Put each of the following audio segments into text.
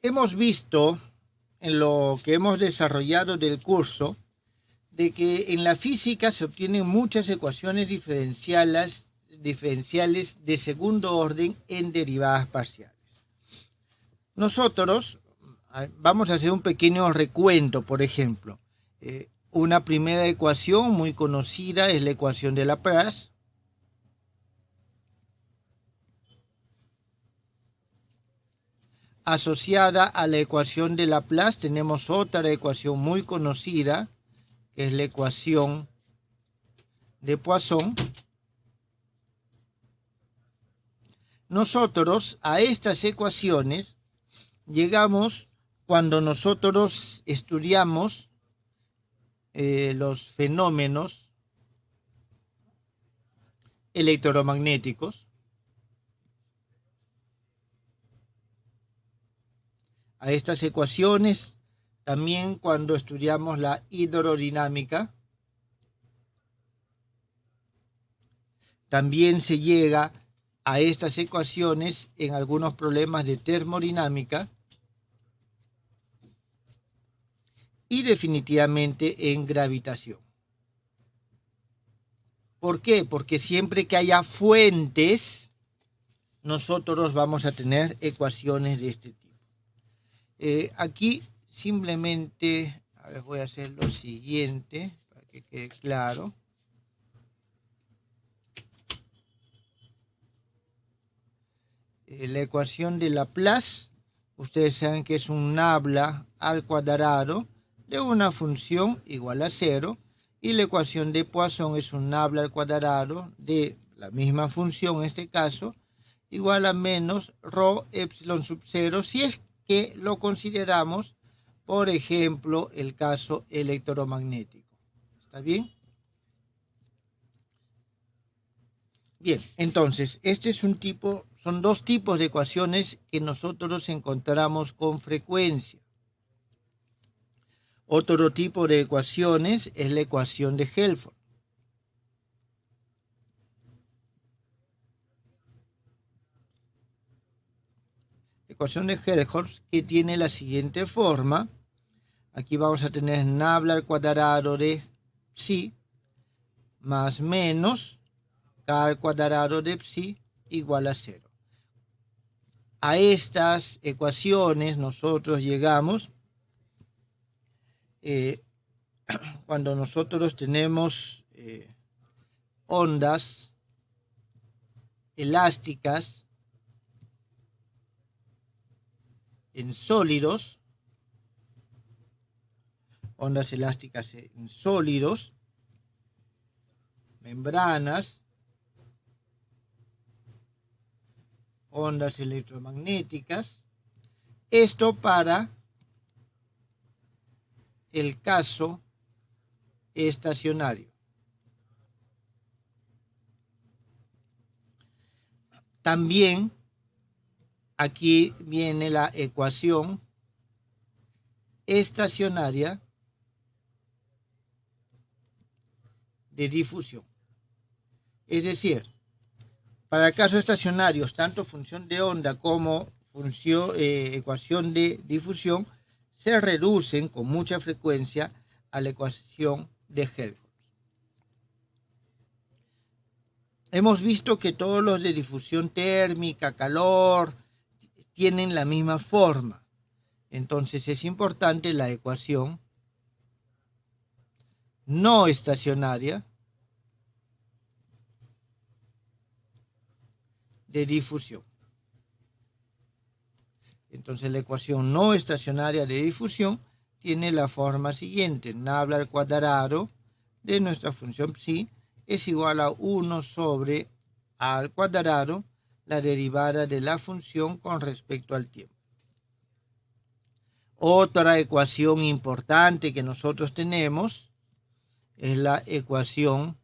Hemos visto en lo que hemos desarrollado del curso de que en la física se obtienen muchas ecuaciones diferenciales de segundo orden en derivadas parciales. Nosotros vamos a hacer un pequeño recuento, por ejemplo. Una primera ecuación muy conocida es la ecuación de Laplace. Asociada a la ecuación de Laplace tenemos otra ecuación muy conocida, que es la ecuación de Poisson. Nosotros a estas ecuaciones llegamos cuando nosotros estudiamos los fenómenos electromagnéticos. A estas ecuaciones también cuando estudiamos la hidrodinámica. También se llega a estas ecuaciones en algunos problemas de termodinámica y definitivamente en gravitación. ¿Por qué? Porque siempre que haya fuentes, nosotros vamos a tener ecuaciones de este tipo. Aquí simplemente, voy a hacer lo siguiente para que quede claro. La ecuación de Laplace, ustedes saben que es un nabla al cuadrado de una función igual a 0, y la ecuación de Poisson es un nabla al cuadrado de la misma función, en este caso, igual a menos rho epsilon sub 0, si es que lo consideramos, por ejemplo, el caso electromagnético. ¿Está bien? Bien, entonces, son dos tipos de ecuaciones que nosotros encontramos con frecuencia. Otro tipo de ecuaciones es la ecuación de Helmholtz. La ecuación de Helmholtz que tiene la siguiente forma. Aquí vamos a tener nabla al cuadrado de psi más menos k al cuadrado de psi igual a 0. A estas ecuaciones nosotros llegamos cuando nosotros tenemos ondas elásticas en sólidos, membranas, ondas electromagnéticas. Esto para el caso estacionario. También aquí viene la ecuación estacionaria de difusión. Es decir, para casos estacionarios, tanto función de onda como ecuación de difusión se reducen con mucha frecuencia a la ecuación de Helmholtz. Hemos visto que todos los de difusión térmica, calor, tienen la misma forma. Entonces es importante la ecuación no estacionaria de difusión. Entonces la ecuación no estacionaria de difusión tiene la forma siguiente. Nabla al cuadrado de nuestra función psi es igual a 1 sobre a al cuadrado, la derivada de la función con respecto al tiempo. Otra ecuación importante que nosotros tenemos es la ecuación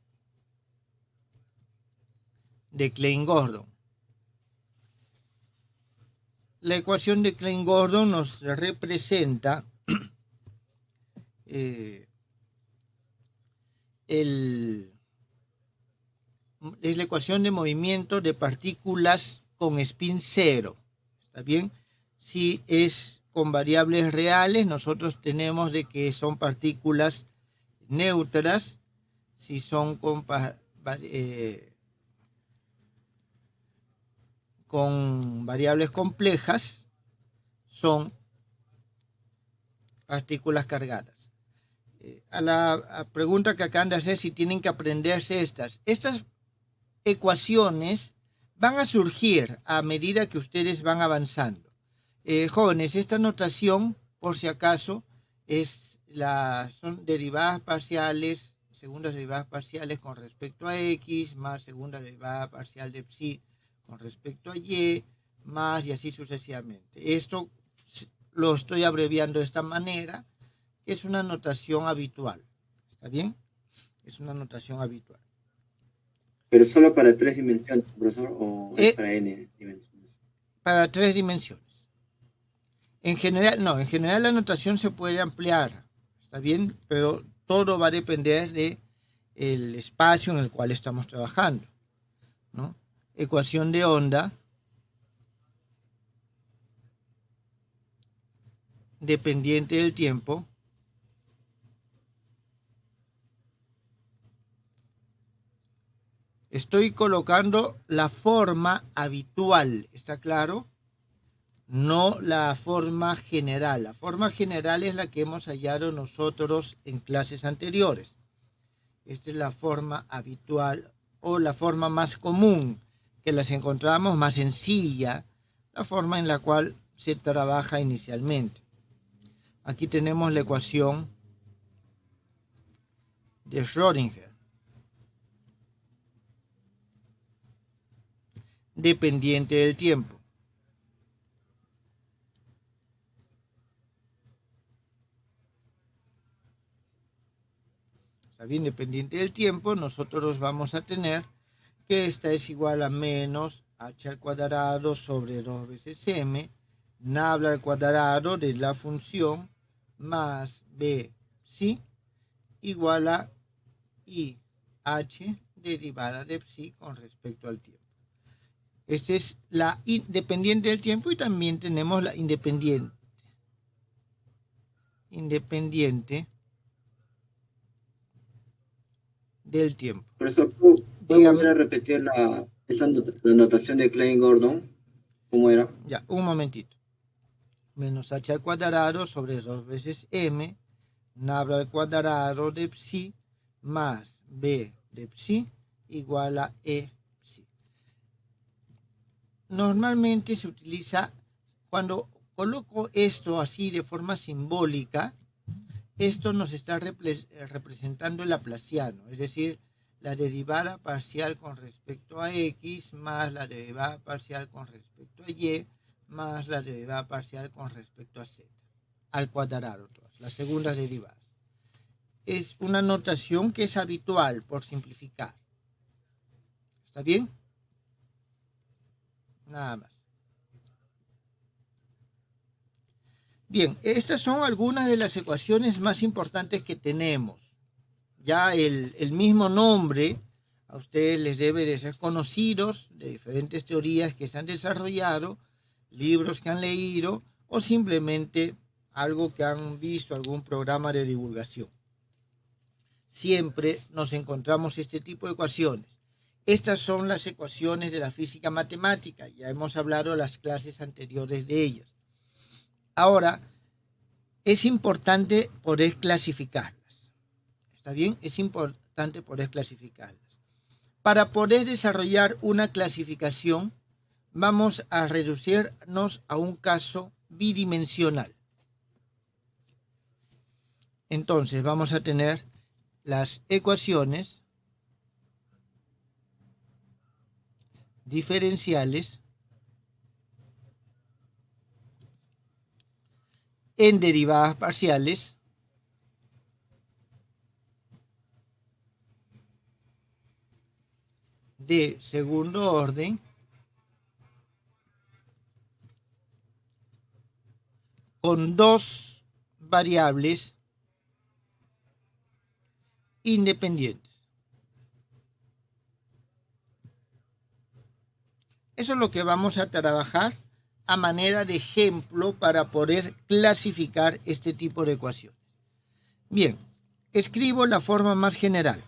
de Klein-Gordon. La ecuación de Klein-Gordon nos representa es la ecuación de movimiento de partículas con spin 0. ¿Está bien? Si es con variables reales, nosotros tenemos de que son partículas neutras. Si son con variables complejas, son partículas cargadas. A la pregunta que acaban de hacer, si tienen que aprenderse estas ecuaciones van a surgir a medida que ustedes van avanzando. Jóvenes, esta notación, por si acaso, son derivadas parciales, segundas derivadas parciales con respecto a x, más segunda derivada parcial de psi con respecto a y, más y así sucesivamente. Esto lo estoy abreviando de esta manera, que es una notación habitual. ¿Está bien? Es una notación habitual. ¿Pero solo para 3 dimensiones, profesor, o es para n dimensiones? Para 3 dimensiones. En general la notación se puede ampliar, ¿está bien? Pero todo va a depender del espacio en el cual estamos trabajando, ¿no? Ecuación de onda dependiente del tiempo estoy colocando la forma habitual, ¿está claro? No la forma general. La forma general es la que hemos hallado nosotros en clases anteriores. Esta es la forma habitual o la forma más común, que las encontramos más sencilla, la forma en la cual se trabaja inicialmente. Aquí tenemos la ecuación de Schrödinger, dependiente del tiempo. Está bien, dependiente del tiempo, nosotros vamos a tener que esta es igual a menos h al cuadrado sobre 2 veces m, nabla al cuadrado de la función más b, psi, igual a i h derivada de psi con respecto al tiempo. Esta es la independiente del tiempo y también tenemos la independiente del tiempo. Profesor, ¿puedo volver a repetir la notación de Klein-Gordon? ¿Cómo era? Ya, un momentito. Menos h al cuadrado sobre 2 veces m, nabla al cuadrado de psi más b de psi igual a e psi. Normalmente se utiliza, cuando coloco esto así de forma simbólica, esto nos está representando el laplaciano, es decir, la derivada parcial con respecto a x más la derivada parcial con respecto a y más la derivada parcial con respecto a z, al cuadrado, todas, las segundas derivadas. Es una notación que es habitual, por simplificar. ¿Está bien? Nada más. Bien, estas son algunas de las ecuaciones más importantes que tenemos. Ya el mismo nombre a ustedes les debe de ser conocidos, de diferentes teorías que se han desarrollado, libros que han leído o simplemente algo que han visto, algún programa de divulgación. Siempre nos encontramos este tipo de ecuaciones. Estas son las ecuaciones de la física matemática, ya hemos hablado en las clases anteriores de ellas. Ahora, es importante poder clasificarlas. ¿Está bien? Es importante poder clasificarlas. Para poder desarrollar una clasificación, vamos a reducirnos a un caso bidimensional. Entonces, vamos a tener las ecuaciones diferenciales en derivadas parciales de segundo orden con dos variables independientes. Eso es lo que vamos a trabajar a manera de ejemplo para poder clasificar este tipo de ecuaciones. Bien, escribo la forma más general.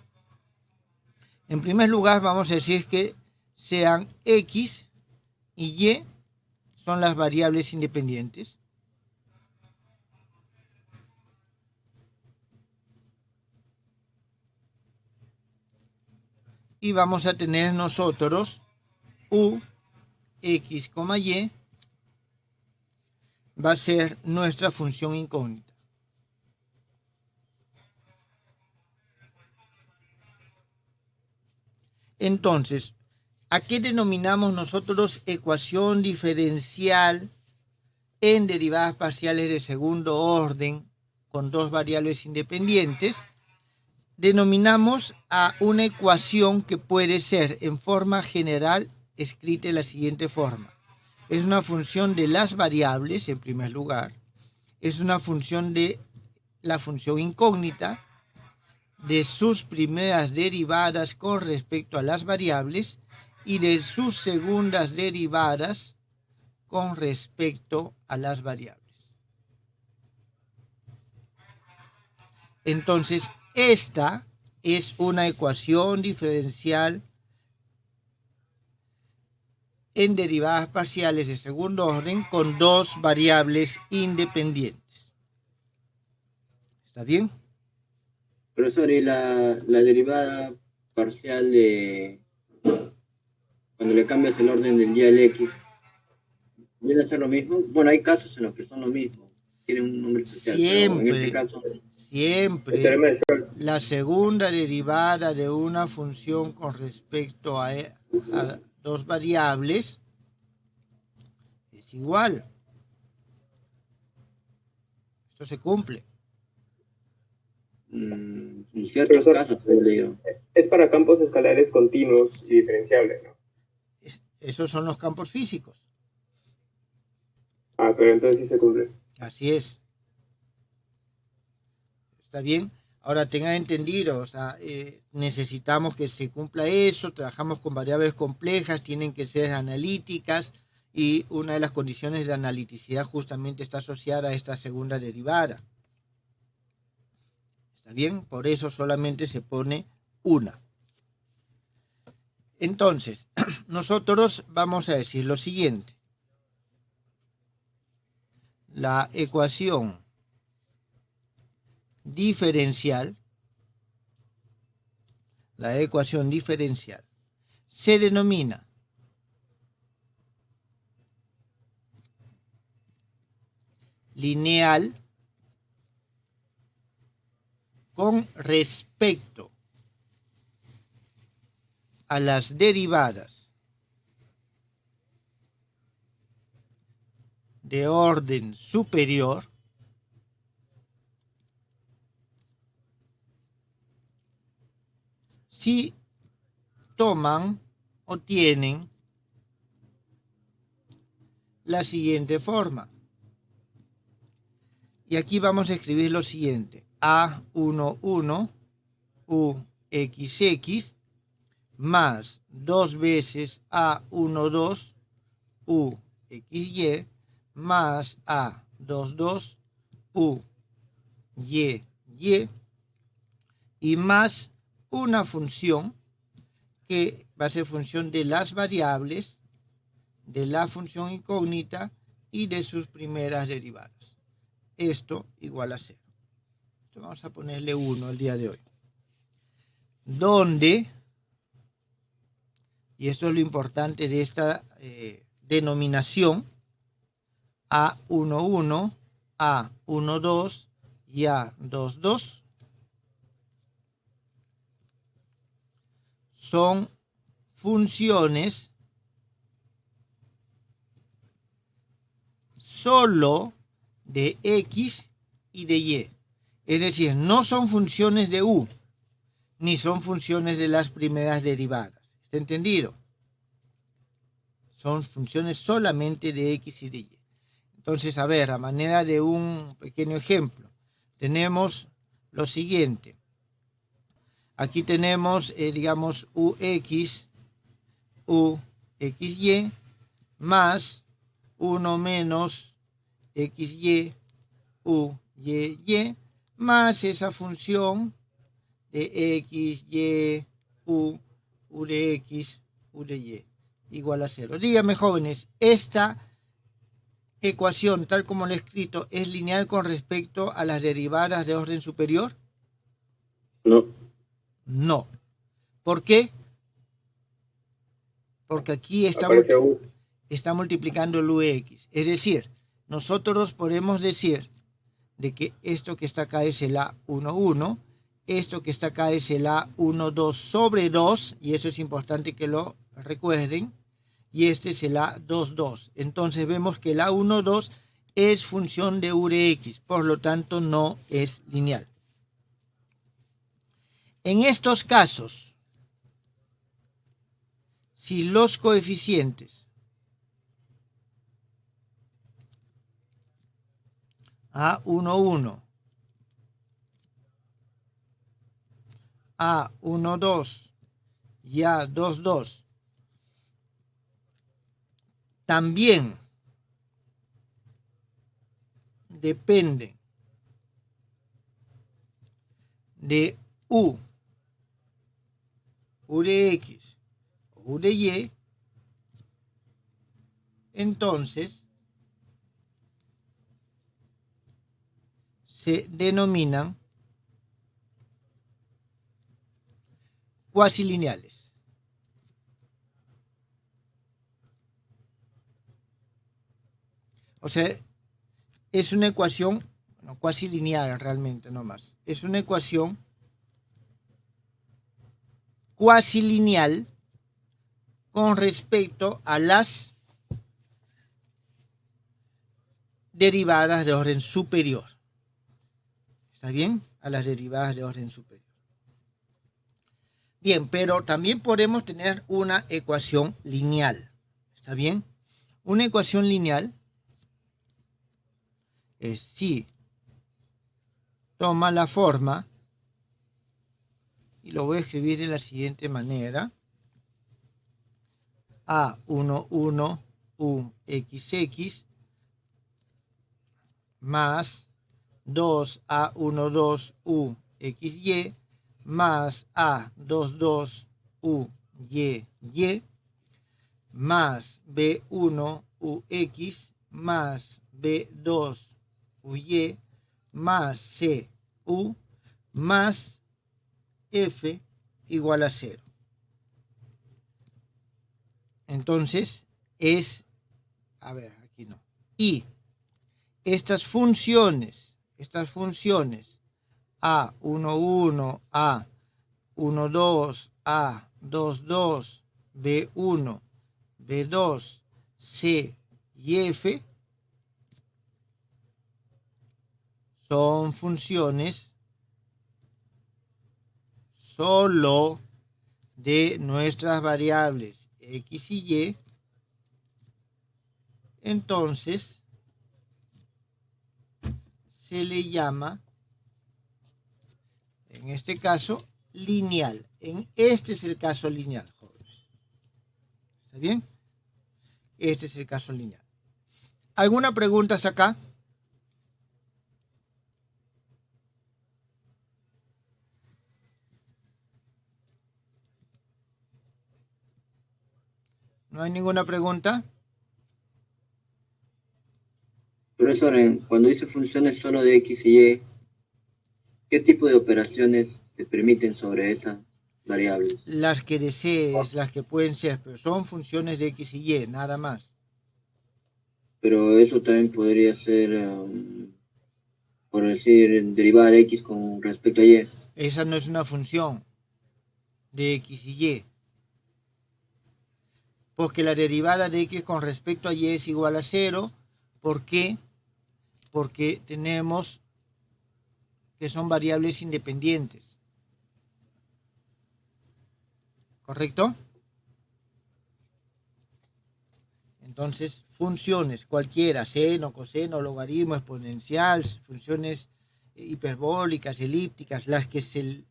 En primer lugar, vamos a decir que sean X y Y son las variables independientes. Y vamos a tener nosotros U, X, Y va a ser nuestra función incógnita. Entonces, ¿a qué denominamos nosotros ecuación diferencial en derivadas parciales de segundo orden con dos variables independientes? Denominamos a una ecuación que puede ser en forma general escrita de la siguiente forma. Es una función de las variables, en primer lugar. Es una función de la función incógnita, de sus primeras derivadas con respecto a las variables y de sus segundas derivadas con respecto a las variables. Entonces, esta es una ecuación diferencial en derivadas parciales de segundo orden con dos variables independientes. ¿Está bien? Profesor, ¿y la derivada parcial de cuando le cambias el orden del día al X, viene a ser lo mismo? Bueno, hay casos en los que son lo mismo, tienen un nombre especial, pero en este caso... Siempre la segunda derivada de una función con respecto a dos variables es igual. Esto se cumple. En ciertos casos he leído. Es para campos escalares continuos y diferenciables, ¿no? Esos son los campos físicos. Ah, pero entonces sí se cumple. Así es. ¿Está bien? Ahora tengan entendido, o sea, necesitamos que se cumpla eso, trabajamos con variables complejas, tienen que ser analíticas y una de las condiciones de analiticidad justamente está asociada a esta segunda derivada. ¿Está bien? Por eso solamente se pone una. Entonces, nosotros vamos a decir lo siguiente. La ecuación diferencial se denomina lineal con respecto a las derivadas de orden superior si toman o tienen la siguiente forma. Y aquí vamos a escribir lo siguiente. A11 UXX más 2 veces A12 UXY más A22 UYY y más una función que va a ser función de las variables, de la función incógnita y de sus primeras derivadas. Esto igual a 0. Esto vamos a ponerle 1 el día de hoy. Donde, y esto es lo importante de esta denominación, A11, A12 y A22 son funciones solo de X y de Y. Es decir, no son funciones de U, ni son funciones de las primeras derivadas. ¿Está entendido? Son funciones solamente de X y de Y. Entonces, a ver, a manera de un pequeño ejemplo, tenemos lo siguiente. Aquí tenemos, digamos, UX, UXY, más 1 menos xy u y más esa función de x, y, u de x, u de y, igual a 0. Díganme, jóvenes, esta ecuación, tal como lo he escrito, ¿es lineal con respecto a las derivadas de orden superior? No. No. ¿Por qué? Porque aquí Aparece U. está multiplicando el ux. Es decir, nosotros podemos decir de que esto que está acá es el A11, esto que está acá es el A12 sobre 2, y eso es importante que lo recuerden, y este es el A22. Entonces vemos que el A12 es función de u de x, por lo tanto no es lineal. En estos casos, si los coeficientes A11, A12 y A22 también dependen de u de x o u de y, entonces se denominan cuasilineales. O sea, es una ecuación, bueno, cuasilineal realmente, no más. Es una ecuación cuasilineal con respecto a las derivadas de orden superior. ¿Está bien? A las derivadas de orden superior. Bien, pero también podemos tener una ecuación lineal. ¿Está bien? Una ecuación lineal es si toma la forma, y lo voy a escribir de la siguiente manera: A11 uxx más 2A12 uxy más A22 uy más B1 ux más B2 uy más cu más f igual a 0. Entonces es, a ver, aquí no. Y estas funciones A11, A12, A22, B1, B2, C y F son funciones solo de nuestras variables x y y. Entonces se le llama, en este caso, lineal. Este es el caso lineal, jóvenes. ¿Está bien? Este es el caso lineal. ¿Alguna pregunta hasta acá? ¿No hay ninguna pregunta? Profesor, cuando dice funciones solo de x y y, ¿qué tipo de operaciones se permiten sobre esas variables? Las que desees, las que pueden ser, pero son funciones de x y y, nada más. Pero eso también podría ser, por decir, derivada de x con respecto a y. Esa no es una función de x y y. Porque la derivada de x con respecto a y es igual a 0. ¿Por qué? Porque tenemos que son variables independientes. ¿Correcto? Entonces, funciones cualquiera, seno, coseno, logaritmo, exponencial, funciones hiperbólicas, elípticas, las que se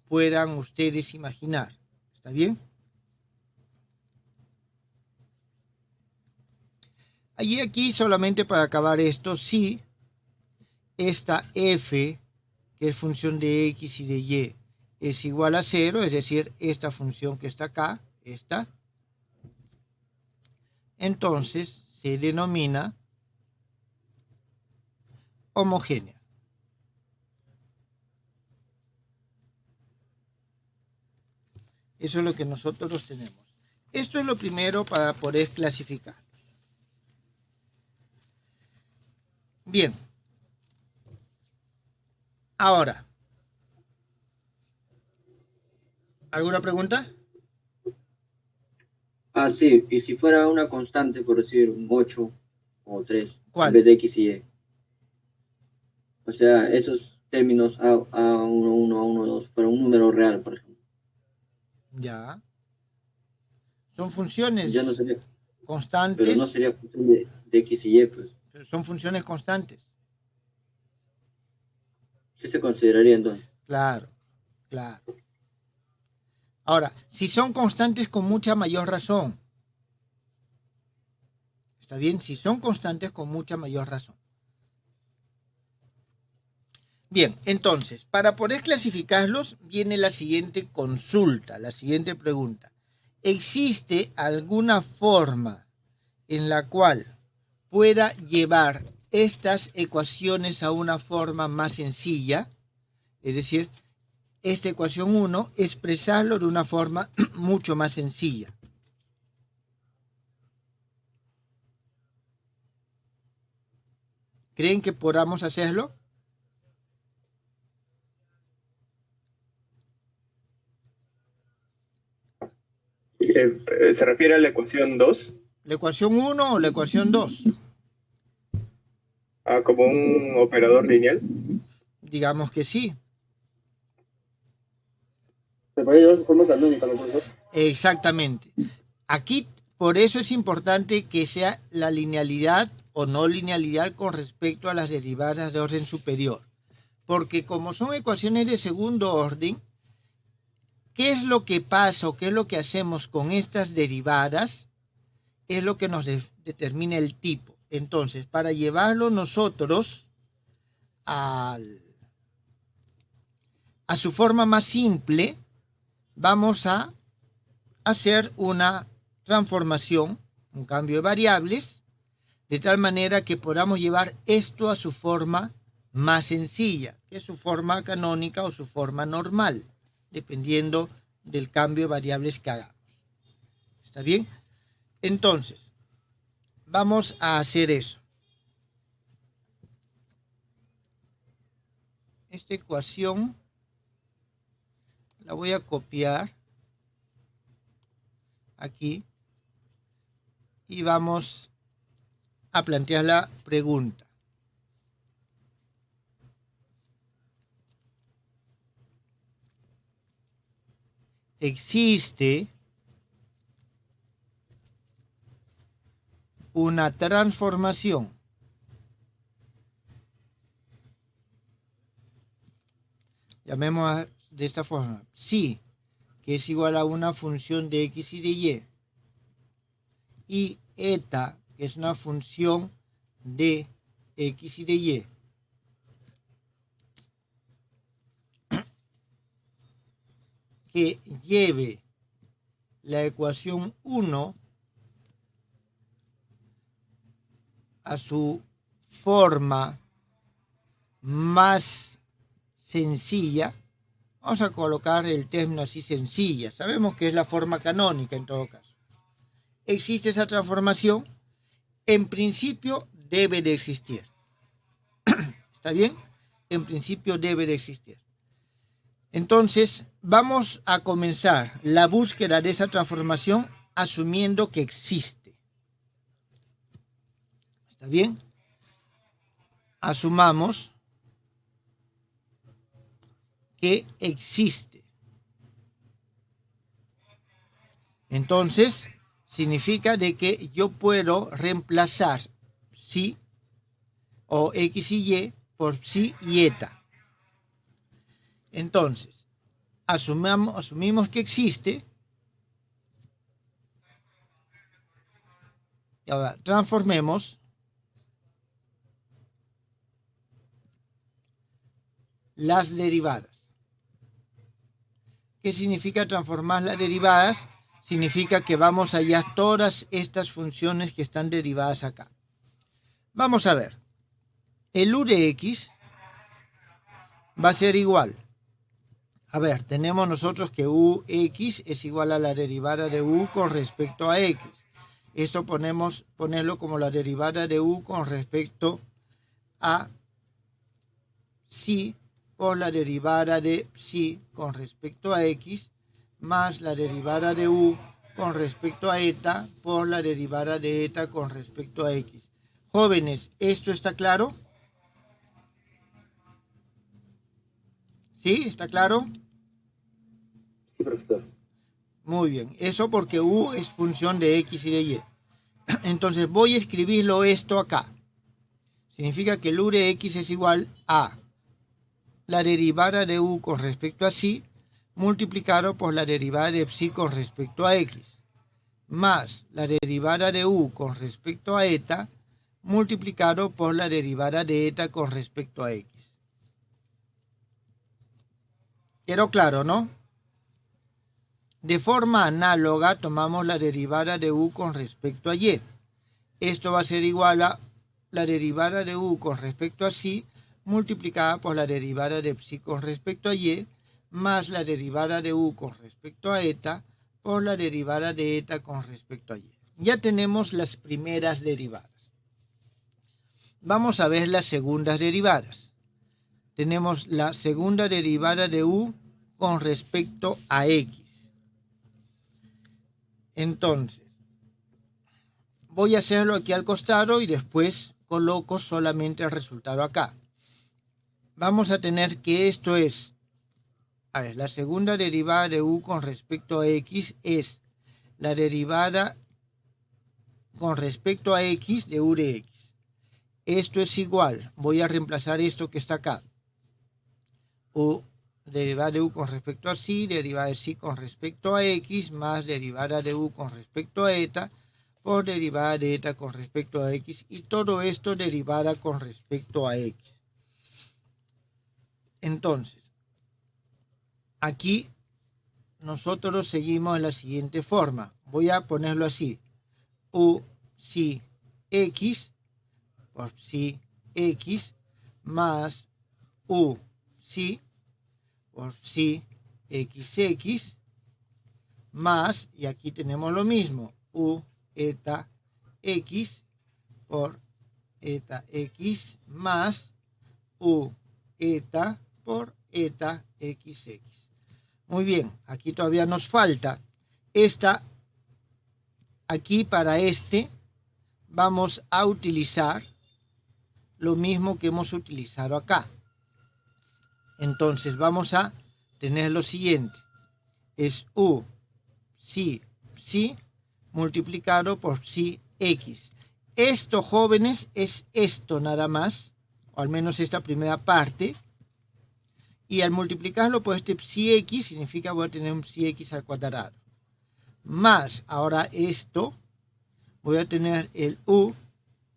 puedan ustedes imaginar. ¿Está bien? Y aquí solamente para acabar esto, si esta f, que es función de x y de y, es igual a 0, es decir, esta función que está acá, esta, entonces se denomina homogénea. Eso es lo que nosotros tenemos. Esto es lo primero para poder clasificar. Bien. Ahora, ¿alguna pregunta? Ah, sí, y si fuera una constante, por decir un 8 o 3, ¿Cuál? en vez de x y y. O sea, esos términos A1, A1, A2 fueron un número real, por ejemplo. Ya. Son funciones Ya no sería, constantes. pero no sería función de x y y, pues. Son funciones constantes. ¿Qué se consideraría entonces? Claro, claro. Ahora, si son constantes con mucha mayor razón. ¿Está bien? Si son constantes con mucha mayor razón. Bien, entonces, para poder clasificarlos, viene la siguiente consulta, la siguiente pregunta. ¿Existe alguna forma en la cual pueda llevar estas ecuaciones a una forma más sencilla? Es decir, esta ecuación 1, expresarlo de una forma mucho más sencilla. ¿Creen que podamos hacerlo? ¿Se refiere a la ecuación 2? ¿La ecuación 1 o la ecuación 2? Como un operador lineal. Digamos que sí. Se puede llevar su forma canónica, ¿no, profesor? Exactamente. Aquí, por eso es importante que sea la linealidad o no linealidad con respecto a las derivadas de orden superior. Porque como son ecuaciones de segundo orden, ¿qué es lo que pasa o qué es lo que hacemos con estas derivadas? Es lo que nos determina el tipo. Entonces, para llevarlo nosotros a su forma más simple, vamos a hacer una transformación, un cambio de variables, de tal manera que podamos llevar esto a su forma más sencilla, que es su forma canónica o su forma normal, dependiendo del cambio de variables que hagamos. ¿Está bien? Entonces, vamos a hacer eso. Esta ecuación la voy a copiar aquí y vamos a plantear la pregunta. ¿Existe una transformación llamémosla de esta forma, psi, que es igual a una función de x y de y eta, que es una función de x y de y, que lleve la ecuación 1 a su forma más sencilla. Vamos a colocar el término así, sencilla. Sabemos que es la forma canónica en todo caso. ¿Existe esa transformación? En principio debe de existir. ¿Está bien? En principio debe de existir. Entonces, vamos a comenzar la búsqueda de esa transformación asumiendo que existe. ¿Está bien? Asumamos que existe. Entonces, significa de que yo puedo reemplazar psi o x y y por psi y eta. Entonces, asumimos que existe. Y ahora transformemos las derivadas. ¿Qué significa transformar las derivadas? Significa que vamos a hallar todas estas funciones que están derivadas acá. Vamos a ver. El u de x va a ser igual. A ver, tenemos nosotros que ux es igual a la derivada de u con respecto a x. Esto ponerlo como la derivada de u con respecto a psi por la derivada de psi con respecto a x más la derivada de u con respecto a eta por la derivada de eta con respecto a x. Jóvenes, ¿esto está claro? ¿Sí? ¿Está claro? Sí, profesor. Muy bien. Eso porque u es función de x y de y. Entonces voy a escribirlo esto acá. Significa que el u de x es igual a la derivada de u con respecto a psi multiplicado por la derivada de psi con respecto a x, más la derivada de u con respecto a eta multiplicado por la derivada de eta con respecto a x. Quedó claro, ¿no? De forma análoga tomamos la derivada de u con respecto a y. Esto va a ser igual a la derivada de u con respecto a psi multiplicada por la derivada de psi con respecto a y más la derivada de u con respecto a eta por la derivada de eta con respecto a y. Ya tenemos las primeras derivadas. Vamos a ver las segundas derivadas. Tenemos la segunda derivada de u con respecto a x. Entonces, voy a hacerlo aquí al costado y después coloco solamente el resultado acá. Vamos a tener que esto es, a ver, la segunda derivada de u con respecto a x es la derivada con respecto a x de u de x. Esto es igual, voy a reemplazar esto que está acá. U derivada de u con respecto a psi, derivada de psi con respecto a x, más derivada de u con respecto a eta, por derivada de eta con respecto a x, y todo esto derivada con respecto a x. Entonces, aquí nosotros seguimos en la siguiente forma. Voy a ponerlo así. U psi x por psi x más u psi por psi xx más, y aquí tenemos lo mismo, u eta x por eta x más u eta por eta xx. Muy bien, aquí todavía nos falta esta. Aquí para este vamos a utilizar lo mismo que hemos utilizado acá. Entonces vamos a tener lo siguiente. Es u psi psi multiplicado por psi x. Esto, jóvenes, es esto nada más, o al menos esta primera parte. Y al multiplicarlo por este psi x significa voy a tener un psi x al cuadrado. Más, ahora esto, voy a tener el u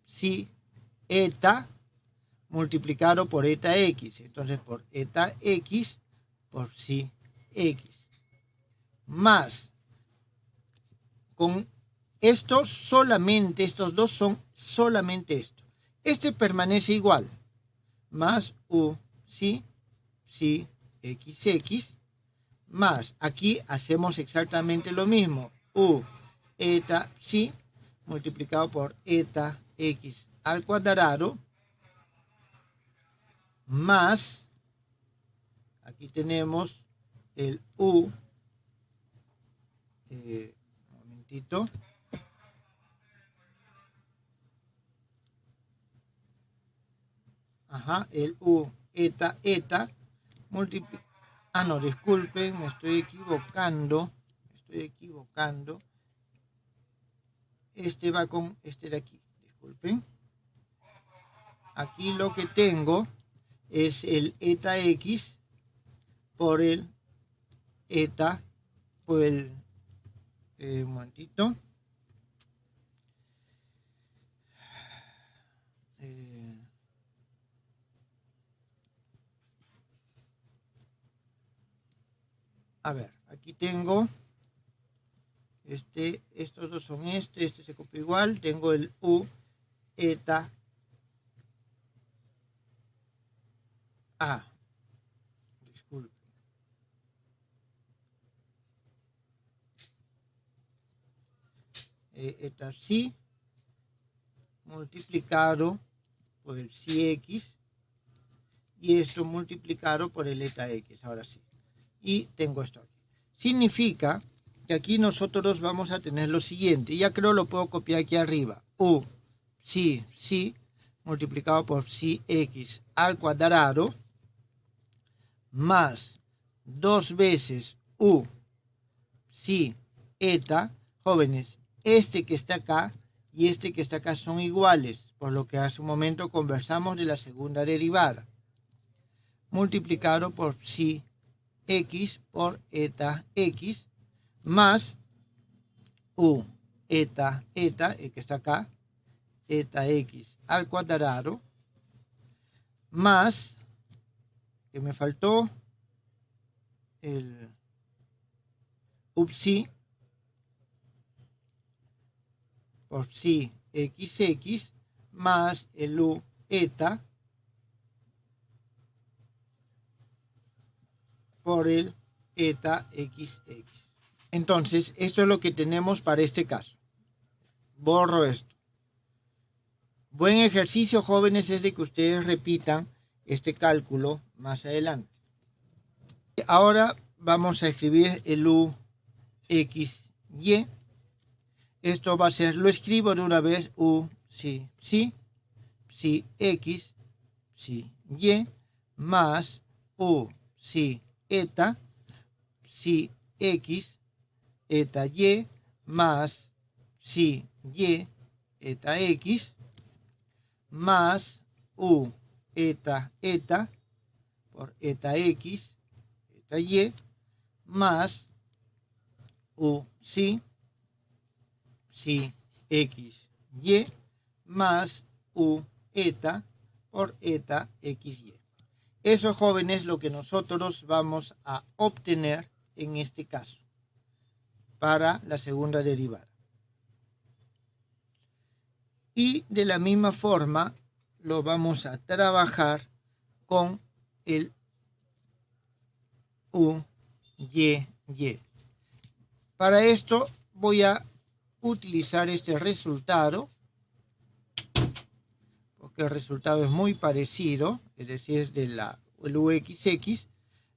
psi eta multiplicado por eta x. Entonces por eta x por psi x. Más, con esto solamente, estos dos son solamente esto. Este permanece igual. Más u psi psi xx más, aquí hacemos exactamente lo mismo, u eta psi multiplicado por eta x al cuadrado más, aquí tenemos el u, un momentito, el u eta eta multiplicado. Ah, no, disculpen, me estoy equivocando. Este va con este de aquí, disculpen. Aquí lo que tengo es el eta x por el eta, por el, un momentito. A ver, aquí tengo, estos dos son este se copia igual, tengo el U, eta, A. Disculpe. Eta psi multiplicado por el psi x y esto multiplicado por el eta x, ahora sí. Y tengo esto aquí. Significa que aquí nosotros vamos a tener lo siguiente, ya creo lo puedo copiar aquí arriba, U psi multiplicado por psi x al cuadrado más 2 veces U psi eta. Jóvenes, este que está acá y este que está acá son iguales, por lo que hace un momento conversamos de la segunda derivada, multiplicado por psi x por eta x más U eta, el que está acá, eta x al cuadrado, más, que me faltó, el U psi por psi xx más el U eta por el eta xx. Entonces, esto es lo que tenemos para este caso. Borro esto. Buen ejercicio, jóvenes, es de que ustedes repitan este cálculo más adelante. Ahora vamos a escribir el U xy. Esto va a ser, lo escribo de una vez, U psi x psi y más U psi eta x eta y más psi y eta x más U eta por eta x eta y más U psi x y más U eta por eta xy. Eso, jóvenes, es lo que nosotros vamos a obtener en este caso para la segunda derivada. Y de la misma forma lo vamos a trabajar con el U y. Para esto voy a utilizar este resultado, porque el resultado es muy parecido, es decir, es de el UXX.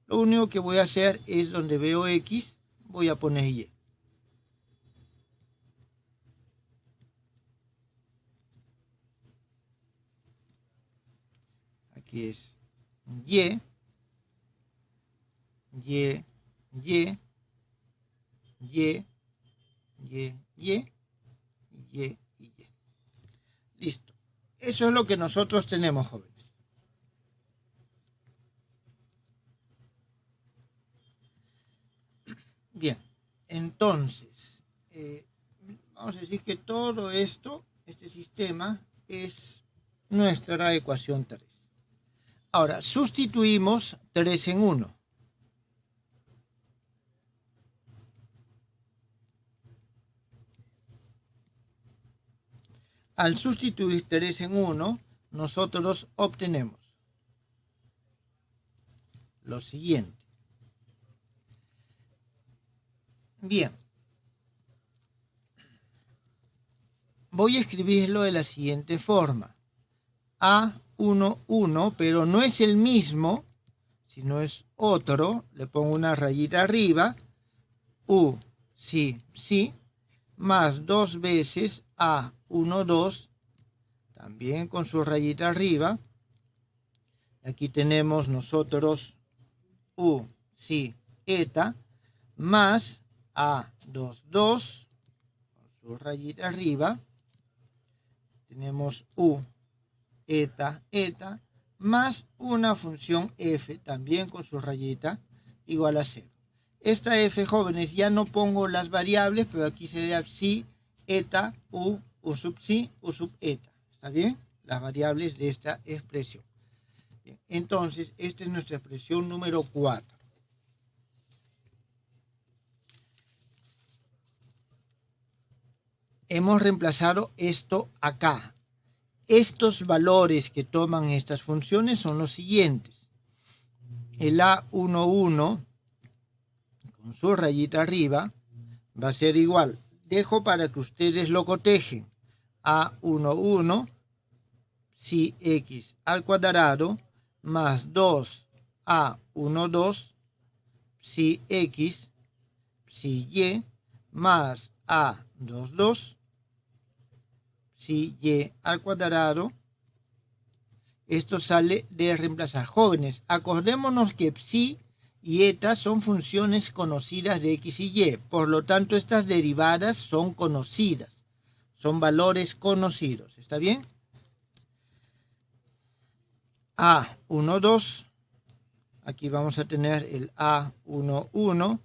Lo único que voy a hacer es donde veo X, voy a poner Y. Aquí es Y. Listo. Eso es lo que nosotros tenemos, jóvenes. Bien, entonces, vamos a decir que todo esto, este sistema, es nuestra ecuación 3. Ahora, sustituimos 3 en 1. Al sustituir 3 en 1, nosotros obtenemos lo siguiente. Bien. Voy a escribirlo de la siguiente forma. A11, pero no es el mismo, sino es otro. Le pongo una rayita arriba. U, psi, más 2 veces A12, también con su rayita arriba. Aquí tenemos nosotros U, psi, eta, más A22, con su rayita arriba. Tenemos U, eta, más una función f, también con su rayita, igual a 0. Esta f, jóvenes, ya no pongo las variables, pero aquí se da psi, eta, u sub psi, u sub eta. ¿Está bien? Las variables de esta expresión. Bien, entonces, esta es nuestra expresión número 4. hemos reemplazado esto acá. Estos valores que toman estas funciones son los siguientes. El A11 con su rayita arriba va a ser igual. Dejo para que ustedes lo cotejen. A11 si x al cuadrado más 2A12 si x si y más A22 si y al cuadrado. Esto sale de reemplazar. Jóvenes, acordémonos que psi y eta son funciones conocidas de x y y. Por lo tanto, estas derivadas son conocidas. Son valores conocidos. ¿Está bien? A12. Aquí vamos a tener el A11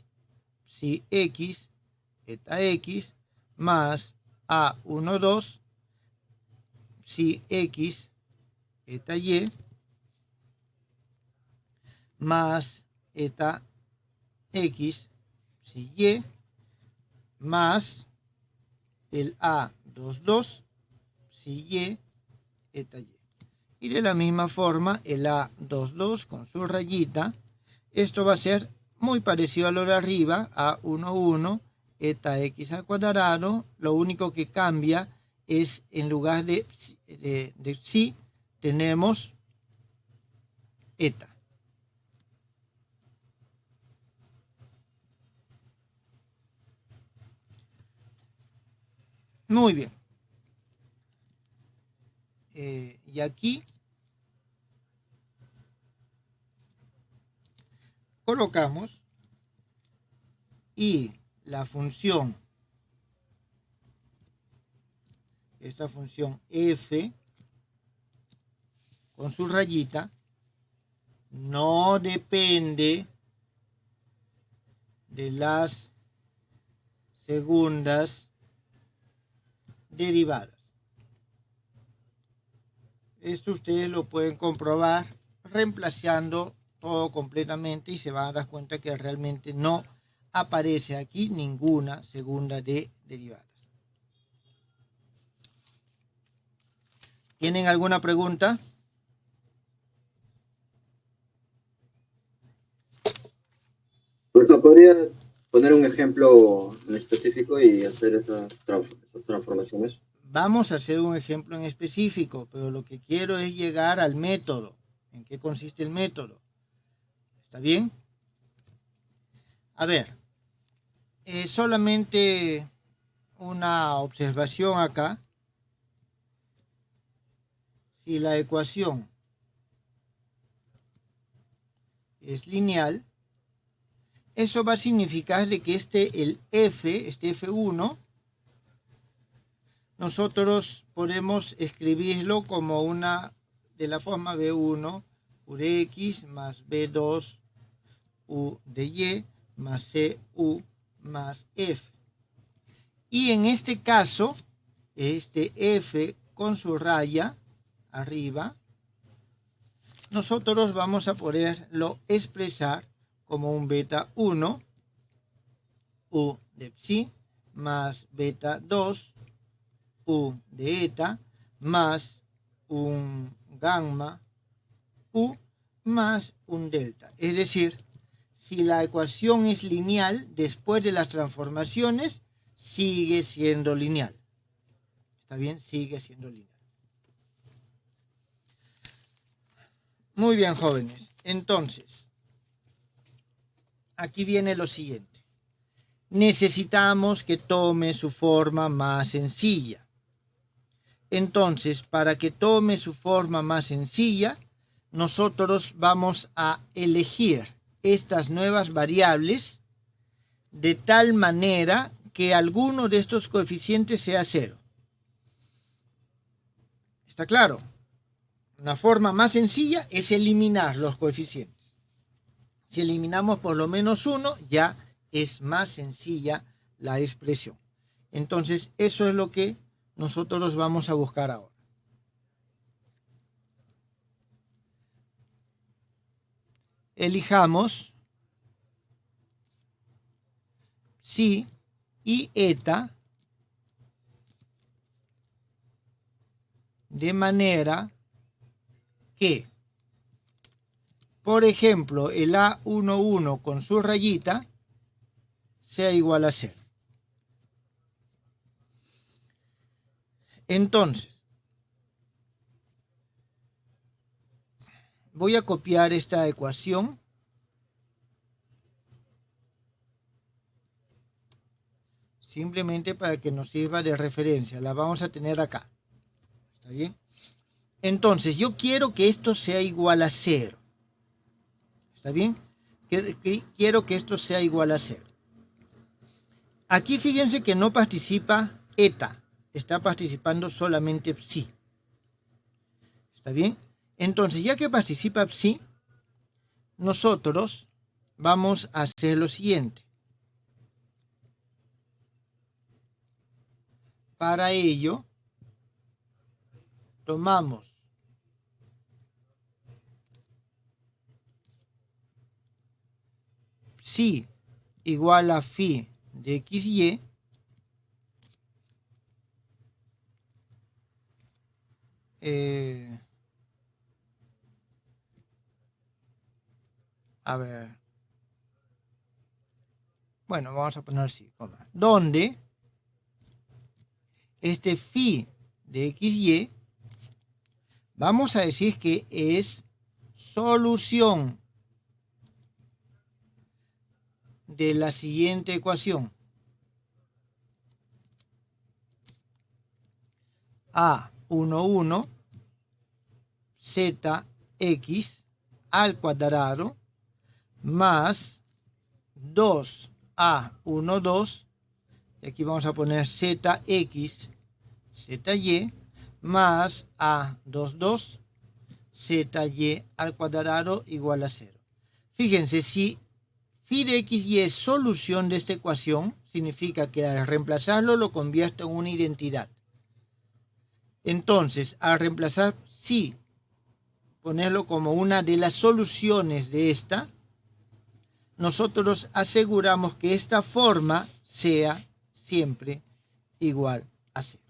si x, eta x, más A12 si x, eta y, más eta x si y, más el A22 si y, eta y. Y de la misma forma el A22 con su rayita, esto va a ser muy parecido a lo de arriba, A11 eta x al cuadrado. Lo único que cambia es en lugar de psi tenemos eta. Muy bien. Y aquí colocamos y la función, esta función f con su rayita, no depende de las segundas derivadas. Esto ustedes lo pueden comprobar reemplazando todo completamente y se van a dar cuenta que realmente no aparece aquí ninguna segunda de derivadas. ¿Tienen alguna pregunta? Profesor, ¿podría poner un ejemplo en específico y hacer esas transformaciones? Vamos a hacer un ejemplo en específico, pero lo que quiero es llegar al método. ¿En qué consiste el método? ¿Está bien? A ver, solamente una observación acá. Si la ecuación es lineal, eso va a significar de que el f, este f1, nosotros podemos escribirlo como una de la forma b1 u de x más b2 u de y más cu más f. Y en este caso, este f con su raya arriba, nosotros vamos a poderlo expresar como un beta 1 u de psi más beta 2 u de eta más un gamma u más un delta. Es decir, si la ecuación es lineal, después de las transformaciones sigue siendo lineal. ¿Está bien? Sigue siendo lineal. Muy bien, jóvenes. Entonces, aquí viene lo siguiente. Necesitamos que tome su forma más sencilla. Entonces, para que tome su forma más sencilla, nosotros vamos a elegir estas nuevas variables de tal manera que alguno de estos coeficientes sea 0. ¿Está claro? Una forma más sencilla es eliminar los coeficientes. Si eliminamos por lo menos 1, ya es más sencilla la expresión. Entonces, eso es lo que nosotros vamos a buscar ahora. Elijamos psi y eta de manera que, por ejemplo, el A11 con su rayita sea igual a 0. Entonces, voy a copiar esta ecuación simplemente para que nos sirva de referencia. La vamos a tener acá. ¿Está bien? Entonces, yo quiero que esto sea igual a 0. ¿Está bien? Quiero que esto sea igual a 0. Aquí fíjense que no participa eta. Está participando solamente psi. ¿Está bien? Entonces, ya que participa psi, nosotros vamos a hacer lo siguiente. Para ello, tomamos psi igual a phi de xy a ver, bueno, vamos a poner así, donde este phi de xy vamos a decir que es solución de la siguiente ecuación: A11 zx al cuadrado más 2A12, y aquí vamos a poner zx zy más A22 zy al cuadrado igual a 0. Fíjense, si phi de xy es solución de esta ecuación, significa que al reemplazarlo lo convierto en una identidad. Entonces, al reemplazar psi, ponerlo como una de las soluciones de esta, nosotros aseguramos que esta forma sea siempre igual a 0.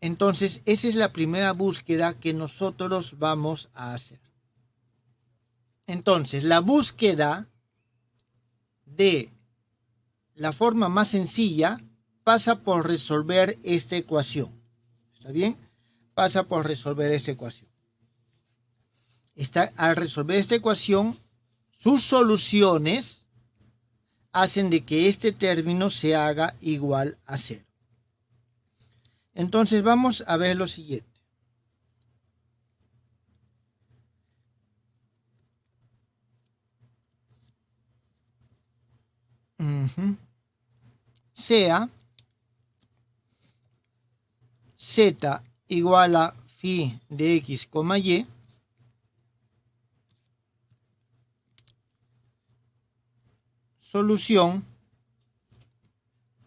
Entonces, esa es la primera búsqueda que nosotros vamos a hacer. Entonces, la búsqueda de la forma más sencilla pasa por resolver esta ecuación. ¿Está bien? Pasa por resolver esta ecuación. Al resolver esta ecuación, sus soluciones hacen de que este término se haga igual a 0. Entonces vamos a ver lo siguiente. Sea z igual a phi de x, y solución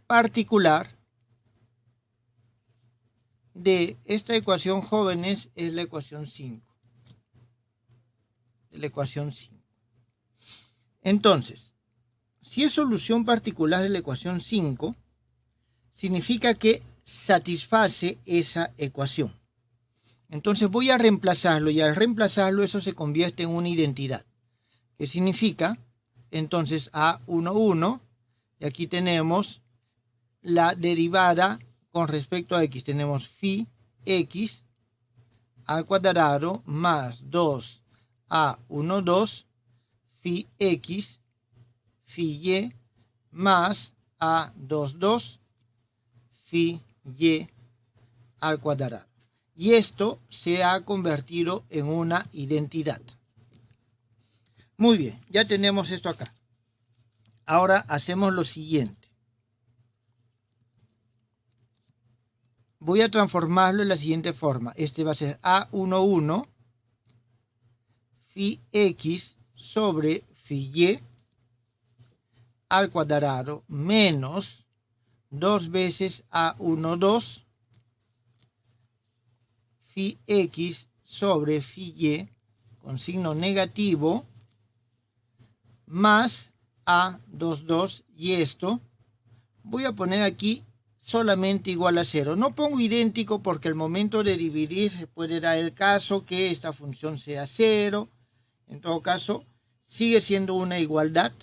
particular de esta ecuación, jóvenes, es la ecuación 5. La ecuación 5. Entonces, si es solución particular de la ecuación 5, significa que satisface esa ecuación. Entonces voy a reemplazarlo, y al reemplazarlo eso se convierte en una identidad. ¿Qué significa? Entonces A11, y aquí tenemos la derivada con respecto a x. Tenemos phi x al cuadrado más 2A12 phi x phi y más A22 phi y al cuadrado. Y esto se ha convertido en una identidad. Muy bien, ya tenemos esto acá. Ahora hacemos lo siguiente. Voy a transformarlo en la siguiente forma. Este va a ser A11 phi x sobre phi y al cuadrado menos 2 veces A12 phi x sobre phi y con signo negativo más A22, y esto voy a poner aquí solamente igual a 0. No pongo idéntico porque al momento de dividir se puede dar el caso que esta función sea 0. En todo caso, sigue siendo una igualdad,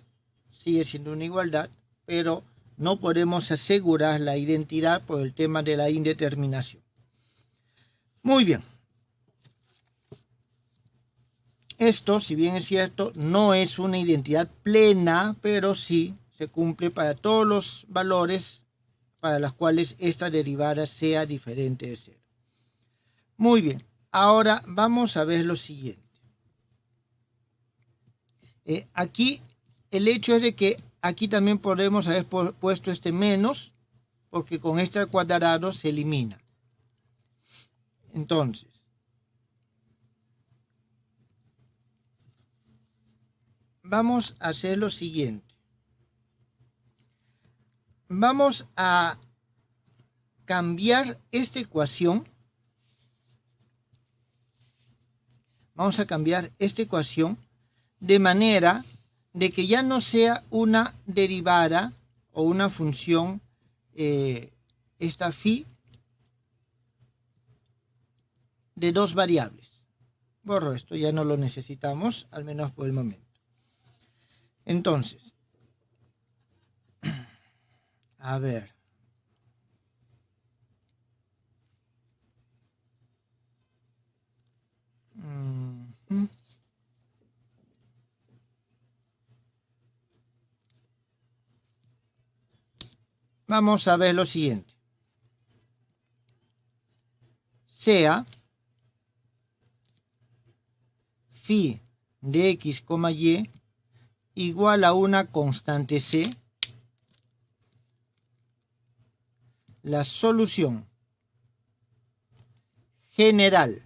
pero no podemos asegurar la identidad por el tema de la indeterminación. Muy bien. Esto, si bien es cierto, no es una identidad plena, pero sí se cumple para todos los valores para los cuales esta derivada sea diferente de 0. Muy bien, ahora vamos a ver lo siguiente. Aquí el hecho es de que aquí también podemos haber puesto este menos, porque con este al cuadrado se elimina. Entonces, vamos a hacer lo siguiente. Vamos a cambiar esta ecuación. De manera de que ya no sea una derivada o una función, esta phi, de dos variables. Borro esto, ya no lo necesitamos, al menos por el momento. Entonces, a ver. Vamos a ver lo siguiente. Sea phi de x, y igual a una constante c, la solución general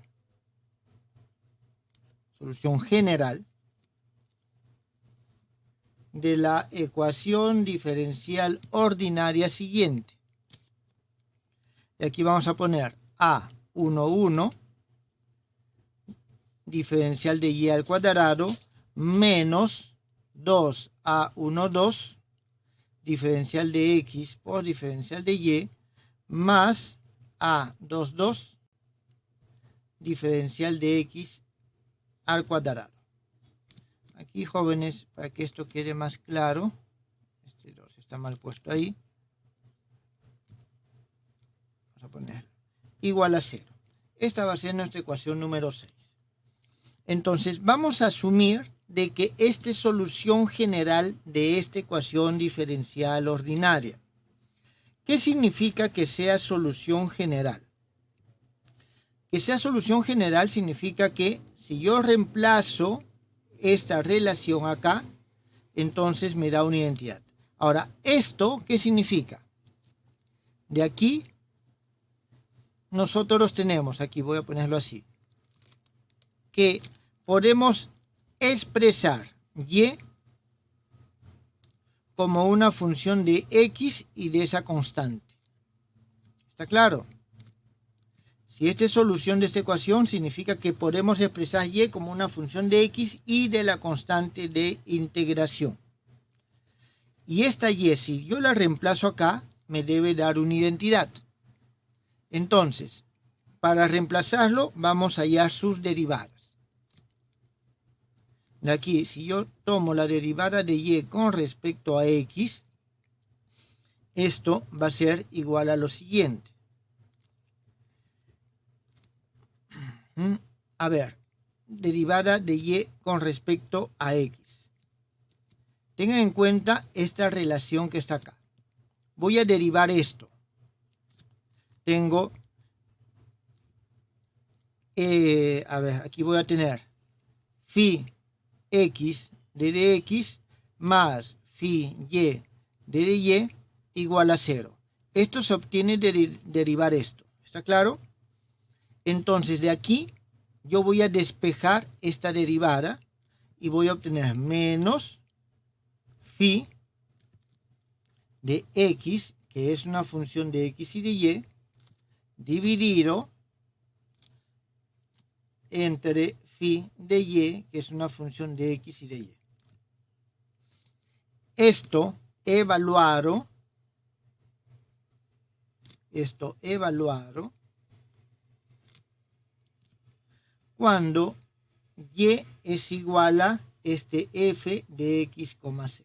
de la ecuación diferencial ordinaria siguiente. Y aquí vamos a poner A11 diferencial de y al cuadrado menos 2A12 diferencial de x por diferencial de y más A22 diferencial de x al cuadrado. Aquí, jóvenes, para que esto quede más claro, este 2 está mal puesto ahí, vamos a poner igual a 0. Esta va a ser nuestra ecuación número 6. Entonces, vamos a asumir de que esta es solución general de esta ecuación diferencial ordinaria. ¿Qué significa que sea solución general? Que sea solución general significa que si yo reemplazo esta relación acá, entonces me da una identidad. Ahora, ¿esto qué significa? De aquí, nosotros tenemos, aquí voy a ponerlo así, que podemos expresar y como una función de x y de esa constante. ¿Está claro? Si esta es solución de esta ecuación, significa que podemos expresar y como una función de x y de la constante de integración. Y esta y, si yo la reemplazo acá, me debe dar una identidad. Entonces, para reemplazarlo, vamos a hallar sus derivadas. De aquí, si yo tomo la derivada de y con respecto a x, esto va a ser igual a lo siguiente. A ver, derivada de y con respecto a x. Tengan en cuenta esta relación que está acá. Voy a derivar esto. Tengo, a ver, aquí voy a tener phi x de dx más phi y de dy igual a 0. Esto se obtiene de derivar esto. ¿Está claro? Entonces, de aquí yo voy a despejar esta derivada y voy a obtener menos phi de x, que es una función de x y de y, dividido entre phi de y, que es una función de x y de y. Esto evaluado esto evaluado cuando y es igual a este f de x, c.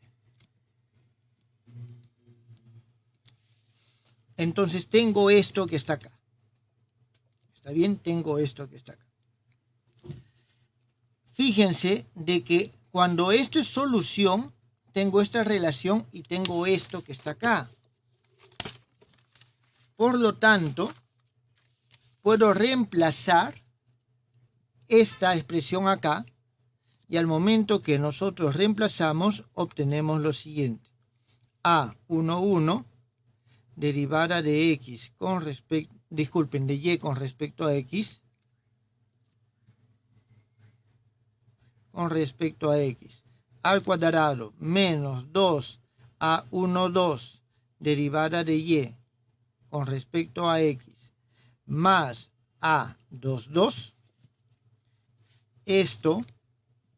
Entonces tengo esto que está acá. ¿Está bien? Tengo esto que está acá. Fíjense de que cuando esto es solución, tengo esta relación y tengo esto que está acá. Por lo tanto, puedo reemplazar esta expresión acá y al momento que nosotros reemplazamos, obtenemos lo siguiente. A11 derivada de x con respecto, disculpen, de y con respecto a x, al cuadrado menos 2a12 derivada de y con respecto a x más a22, esto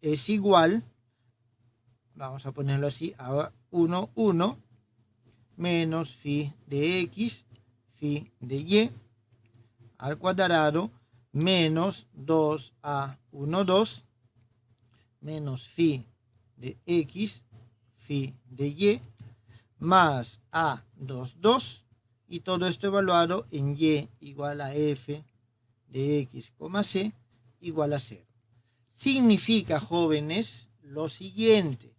es igual, vamos a ponerlo así, a 1 menos phi de x, phi de y, al cuadrado menos 2a12 menos phi de x, phi de y, más a22, y todo esto evaluado en y igual a f de x, c igual a 0. Significa, jóvenes, lo siguiente,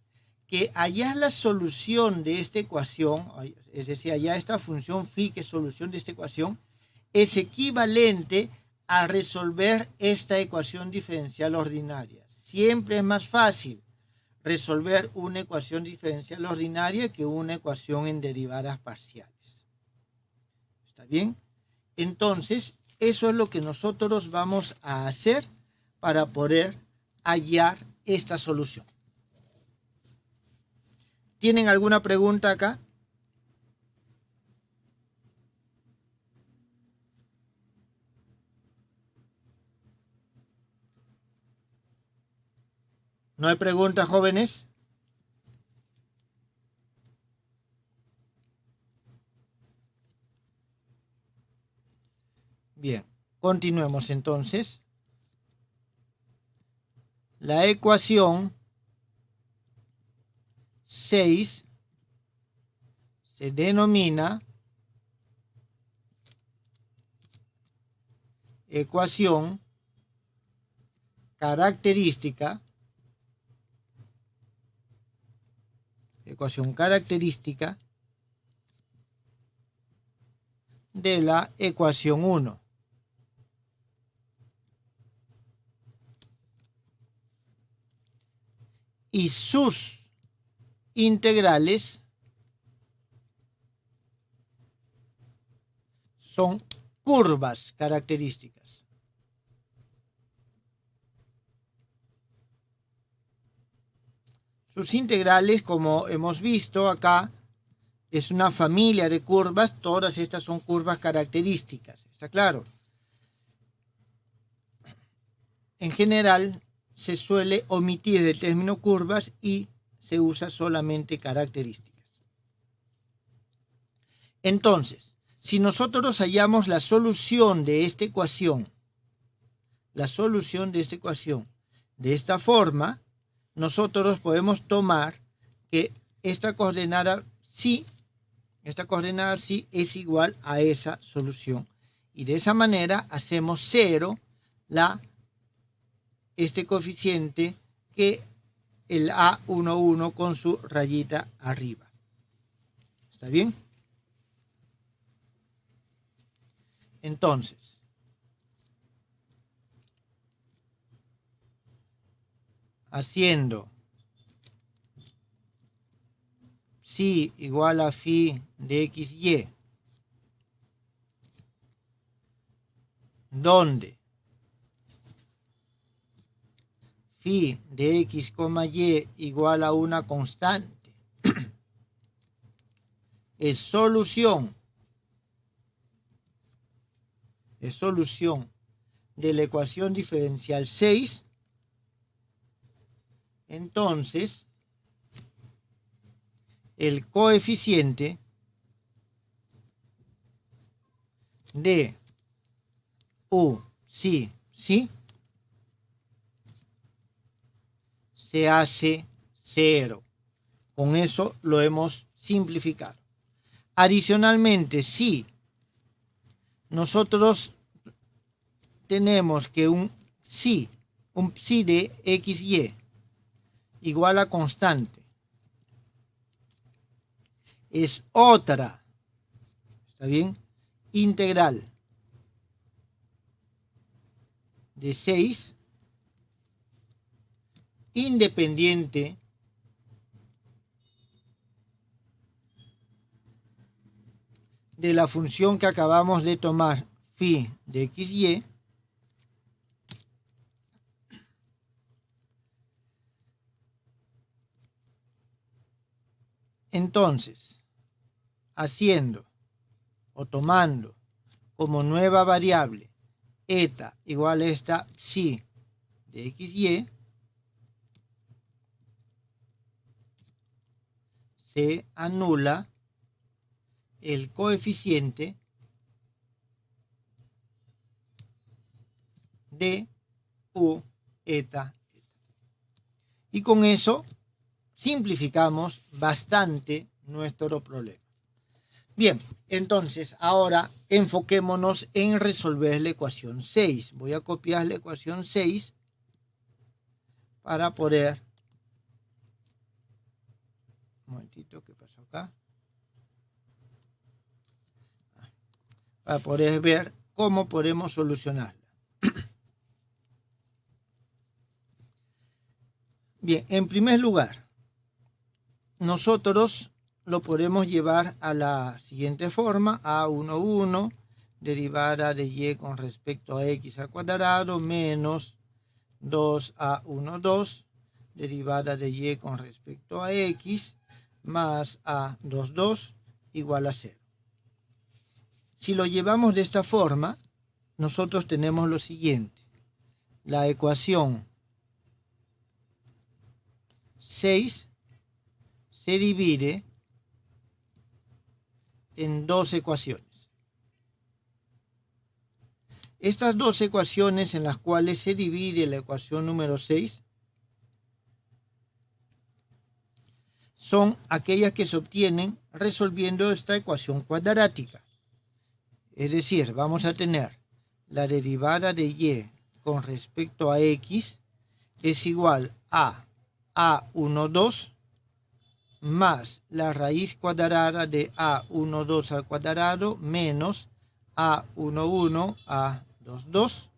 que allá la solución de esta ecuación, es decir, allá esta función phi que es solución de esta ecuación, es equivalente a resolver esta ecuación diferencial ordinaria. Siempre es más fácil resolver una ecuación diferencial ordinaria que una ecuación en derivadas parciales. ¿Está bien? Entonces, eso es lo que nosotros vamos a hacer para poder hallar esta solución. ¿Tienen alguna pregunta acá? ¿No hay preguntas, jóvenes? Bien, continuemos entonces. La ecuación 6 se denomina ecuación característica de la ecuación 1. Y sus integrales son curvas características. Sus integrales, como hemos visto acá, es una familia de curvas. Todas estas son curvas características. ¿Está claro? En general, se suele omitir el término curvas y se usa solamente características. Entonces, si nosotros hallamos la solución de esta ecuación, de esta forma, nosotros podemos tomar que esta coordenada sí es igual a esa solución. Y de esa manera hacemos 0 este coeficiente que el A11 con su rayita arriba. ¿Está bien? Entonces, haciendo psi igual a phi de xy, donde phi de x, y igual a una constante, es solución de la ecuación diferencial 6, entonces el coeficiente de U, sí, sí, se hace 0. Con eso lo hemos simplificado. Adicionalmente, si nosotros tenemos que un psi de xy igual a constante es otra, ¿está bien?, integral de 6 independiente de la función que acabamos de tomar, phi de xy, entonces, haciendo o tomando como nueva variable eta igual a esta psi de xy, se anula el coeficiente de U eta. Y con eso simplificamos bastante nuestro problema. Bien, entonces ahora enfoquémonos en resolver la ecuación 6. Voy a copiar la ecuación 6 para poder... Un momentito, ¿qué pasó acá? Para poder ver cómo podemos solucionarla. Bien, en primer lugar, nosotros lo podemos llevar a la siguiente forma: a11 derivada de y con respecto a x al cuadrado menos 2a12 derivada de y con respecto a x más a22 igual a 0. Si lo llevamos de esta forma, nosotros tenemos lo siguiente: la ecuación 6 se divide en dos ecuaciones. Estas dos ecuaciones en las cuales se divide la ecuación número 6 son aquellas que se obtienen resolviendo esta ecuación cuadrática. Es decir, vamos a tener la derivada de y con respecto a x es igual a a12 más la raíz cuadrada de a12 al cuadrado menos a11 a22,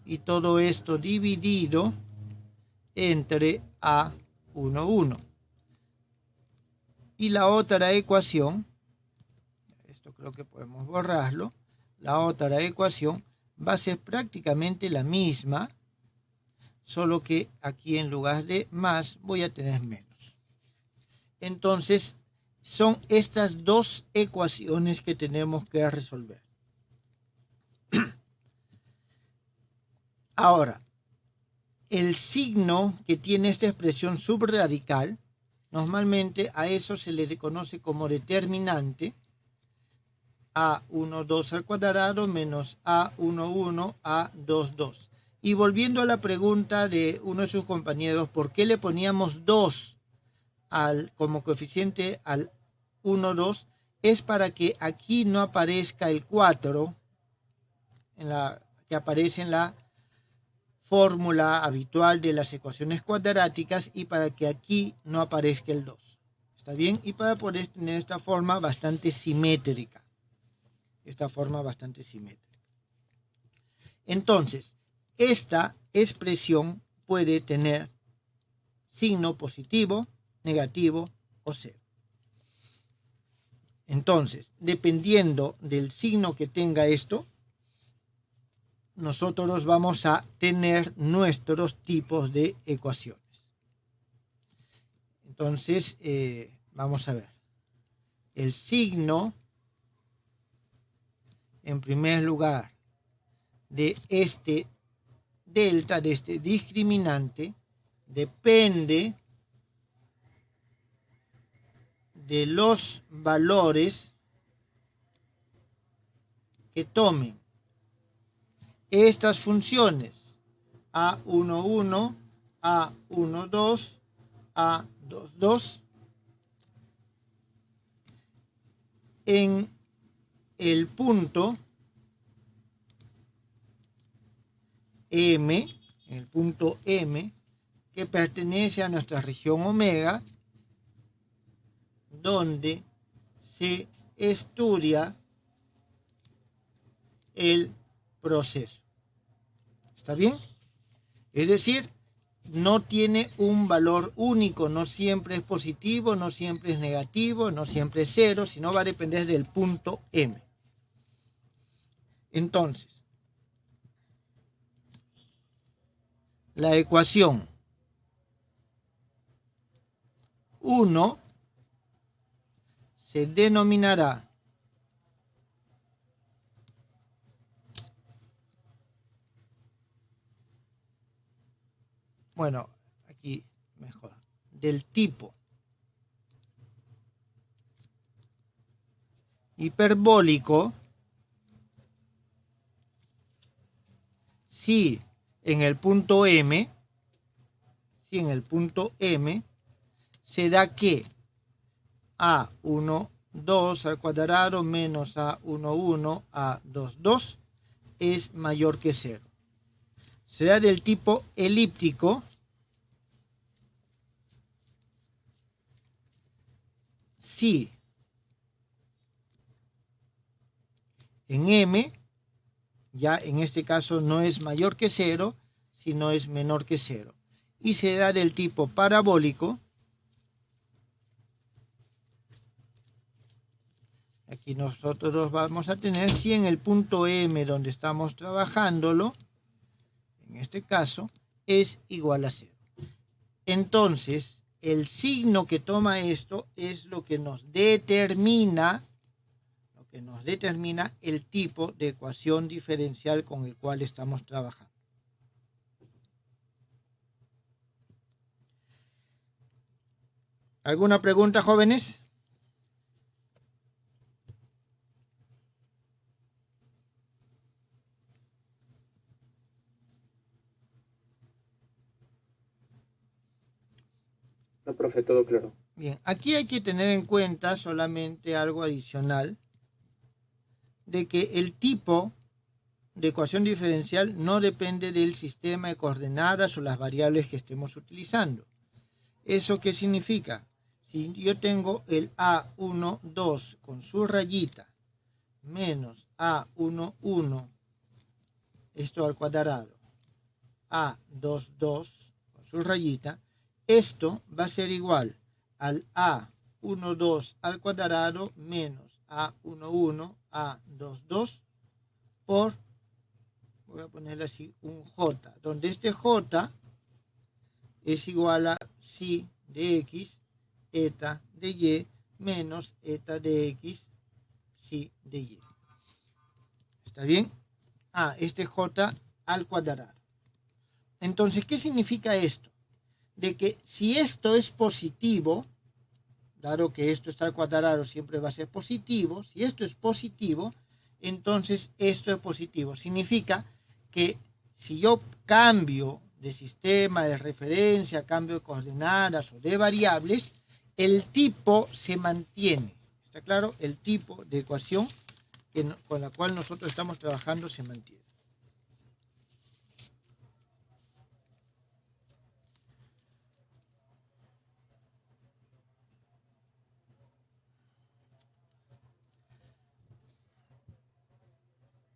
y todo esto dividido entre a11. Y la otra ecuación, esto creo que podemos borrarlo, la otra ecuación va a ser prácticamente la misma, solo que aquí en lugar de más voy a tener menos. Entonces, son estas dos ecuaciones que tenemos que resolver. Ahora, el signo que tiene esta expresión subradical, normalmente a eso se le reconoce como determinante, a12 al cuadrado menos a11 a22. Y volviendo a la pregunta de uno de sus compañeros, ¿por qué le poníamos 2 como coeficiente al 1, 2? Es para que aquí no aparezca el 4 que aparece en la fórmula habitual de las ecuaciones cuadráticas, y para que aquí no aparezca el 2. ¿Está bien? Y para poder tener esta forma bastante simétrica. Entonces, esta expresión puede tener signo positivo, negativo o cero. Entonces, dependiendo del signo que tenga esto, nosotros vamos a tener nuestros tipos de ecuaciones. Entonces, vamos a ver. El signo, en primer lugar, de este delta, de este discriminante, depende de los valores que tomen estas funciones A11, A12, A22 en el punto M, que pertenece a nuestra región omega, donde se estudia el proceso. ¿Está bien? Es decir, no tiene un valor único, no siempre es positivo, no siempre es negativo, no siempre es cero, sino va a depender del punto M. Entonces, la ecuación 1 se denominará aquí mejor, del tipo hiperbólico si en el punto M se da que A12 al cuadrado menos A11, A22 es mayor que 0. Se da del tipo elíptico si en M, ya en este caso no es mayor que 0, sino es menor que 0. Y se da del tipo parabólico, aquí nosotros vamos a tener si en el punto M donde estamos trabajándolo, en este caso, es igual a 0. Entonces, el signo que toma esto es lo que nos determina el tipo de ecuación diferencial con el cual estamos trabajando. ¿Alguna pregunta, jóvenes? No, profe, todo claro. Bien, aquí hay que tener en cuenta solamente algo adicional, de que el tipo de ecuación diferencial no depende del sistema de coordenadas o las variables que estemos utilizando. ¿Eso qué significa? Si yo tengo el A12 con su rayita menos A11, esto al cuadrado, A22 con su rayita, esto va a ser igual al A12 al cuadrado menos A11, A22 por, voy a ponerle así, un J, donde este J es igual a psi de X, eta de Y, menos eta de X, psi de Y. ¿Está bien? Este J al cuadrado. Entonces, ¿qué significa esto? De que si esto es positivo, dado que esto está al cuadrado, siempre va a ser positivo. Si esto es positivo, entonces esto es positivo. Significa que si yo cambio de sistema de referencia, cambio de coordenadas o de variables, el tipo se mantiene. ¿Está claro? El tipo de ecuación con la cual nosotros estamos trabajando se mantiene.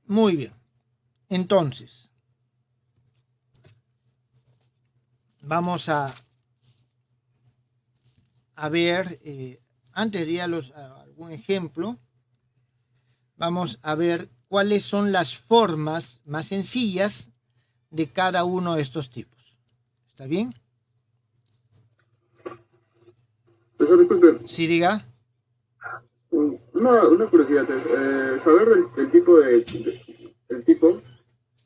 Muy bien. Entonces, vamos a ver, antes de ir a algún ejemplo, vamos a ver cuáles son las formas más sencillas de cada uno de estos tipos. ¿Está bien? Profesor, disculpe. Sí, diga. Una curiosidad, saber del tipo el tipo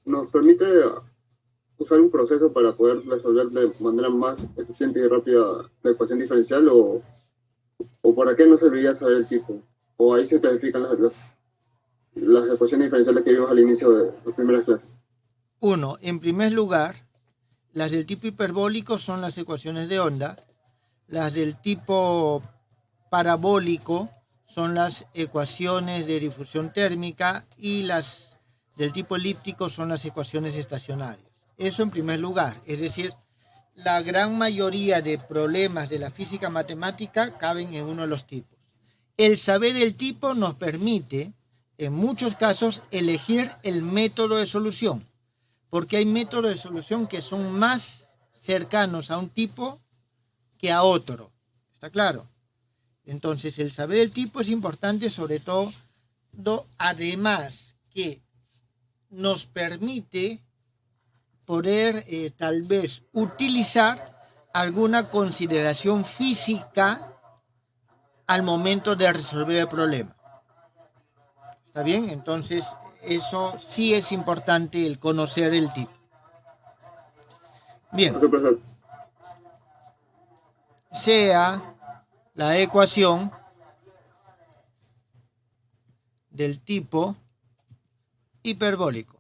nos permite usar un proceso para poder resolver de manera más eficiente y rápida la ecuación diferencial o para qué no serviría saber el tipo, o ahí se clasifican las ecuaciones diferenciales que vimos al inicio de las primeras clases? Uno, en primer lugar, las del tipo hiperbólico son las ecuaciones de onda, las del tipo parabólico son las ecuaciones de difusión térmica y las del tipo elíptico son las ecuaciones estacionarias. Eso en primer lugar, es decir, la gran mayoría de problemas de la física matemática caben en uno de los tipos. El saber el tipo nos permite, en muchos casos, elegir el método de solución, porque hay métodos de solución que son más cercanos a un tipo que a otro. ¿Está claro? Entonces, el saber el tipo es importante, sobre todo, además que nos permite poder tal vez utilizar alguna consideración física al momento de resolver el problema. ¿Está bien? Entonces, eso sí es importante, el conocer el tipo. Bien. Ok, profesor. Sea la ecuación del tipo hiperbólico.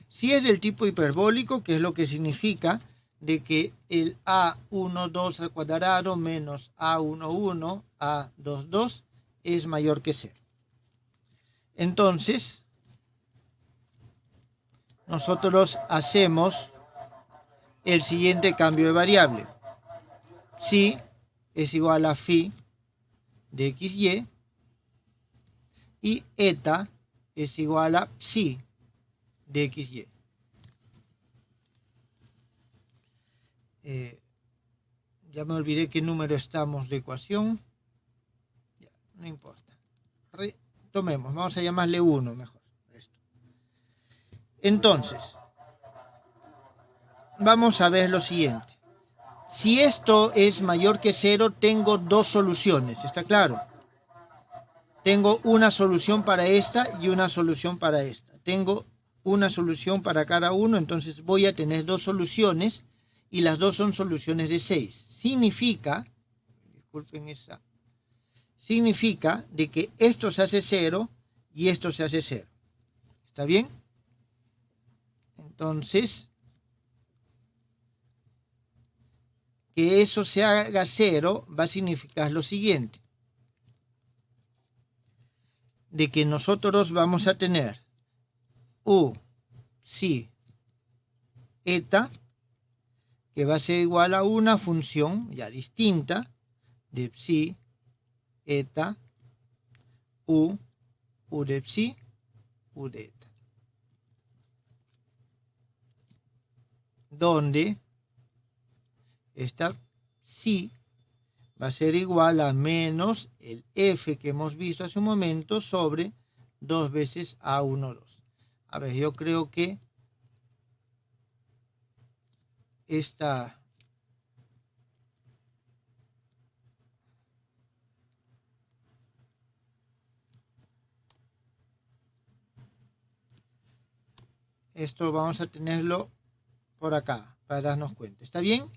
Si es del tipo hiperbólico, ¿qué es lo que significa? De que el A12 al cuadrado menos A11, A22 es mayor que 0. Entonces, nosotros hacemos el siguiente cambio de variable. Psi es igual a phi de xy y eta es igual a psi de xy. Ya me olvidé qué número estamos de ecuación. Ya, no importa. Retomemos, vamos a llamarle 1 mejor. Esto. Entonces, vamos a ver lo siguiente. Si esto es mayor que 0, tengo dos soluciones, ¿está claro? Tengo una solución para esta y una solución para esta. Tengo una solución para cada uno, entonces voy a tener dos soluciones y las dos son soluciones de 6. Significa, disculpen esa, significa de que esto se hace 0 y esto se hace 0. ¿Está bien? Entonces, que eso se haga 0 va a significar lo siguiente, de que nosotros vamos a tener U, psi, eta, que va a ser igual a una función ya distinta de psi, eta, U de psi, U de eta. Donde esta psi va a ser igual a menos el f que hemos visto hace un momento sobre 2 veces A12. A ver, yo creo que esta esto vamos a tenerlo por acá para darnos cuenta. ¿Está bien?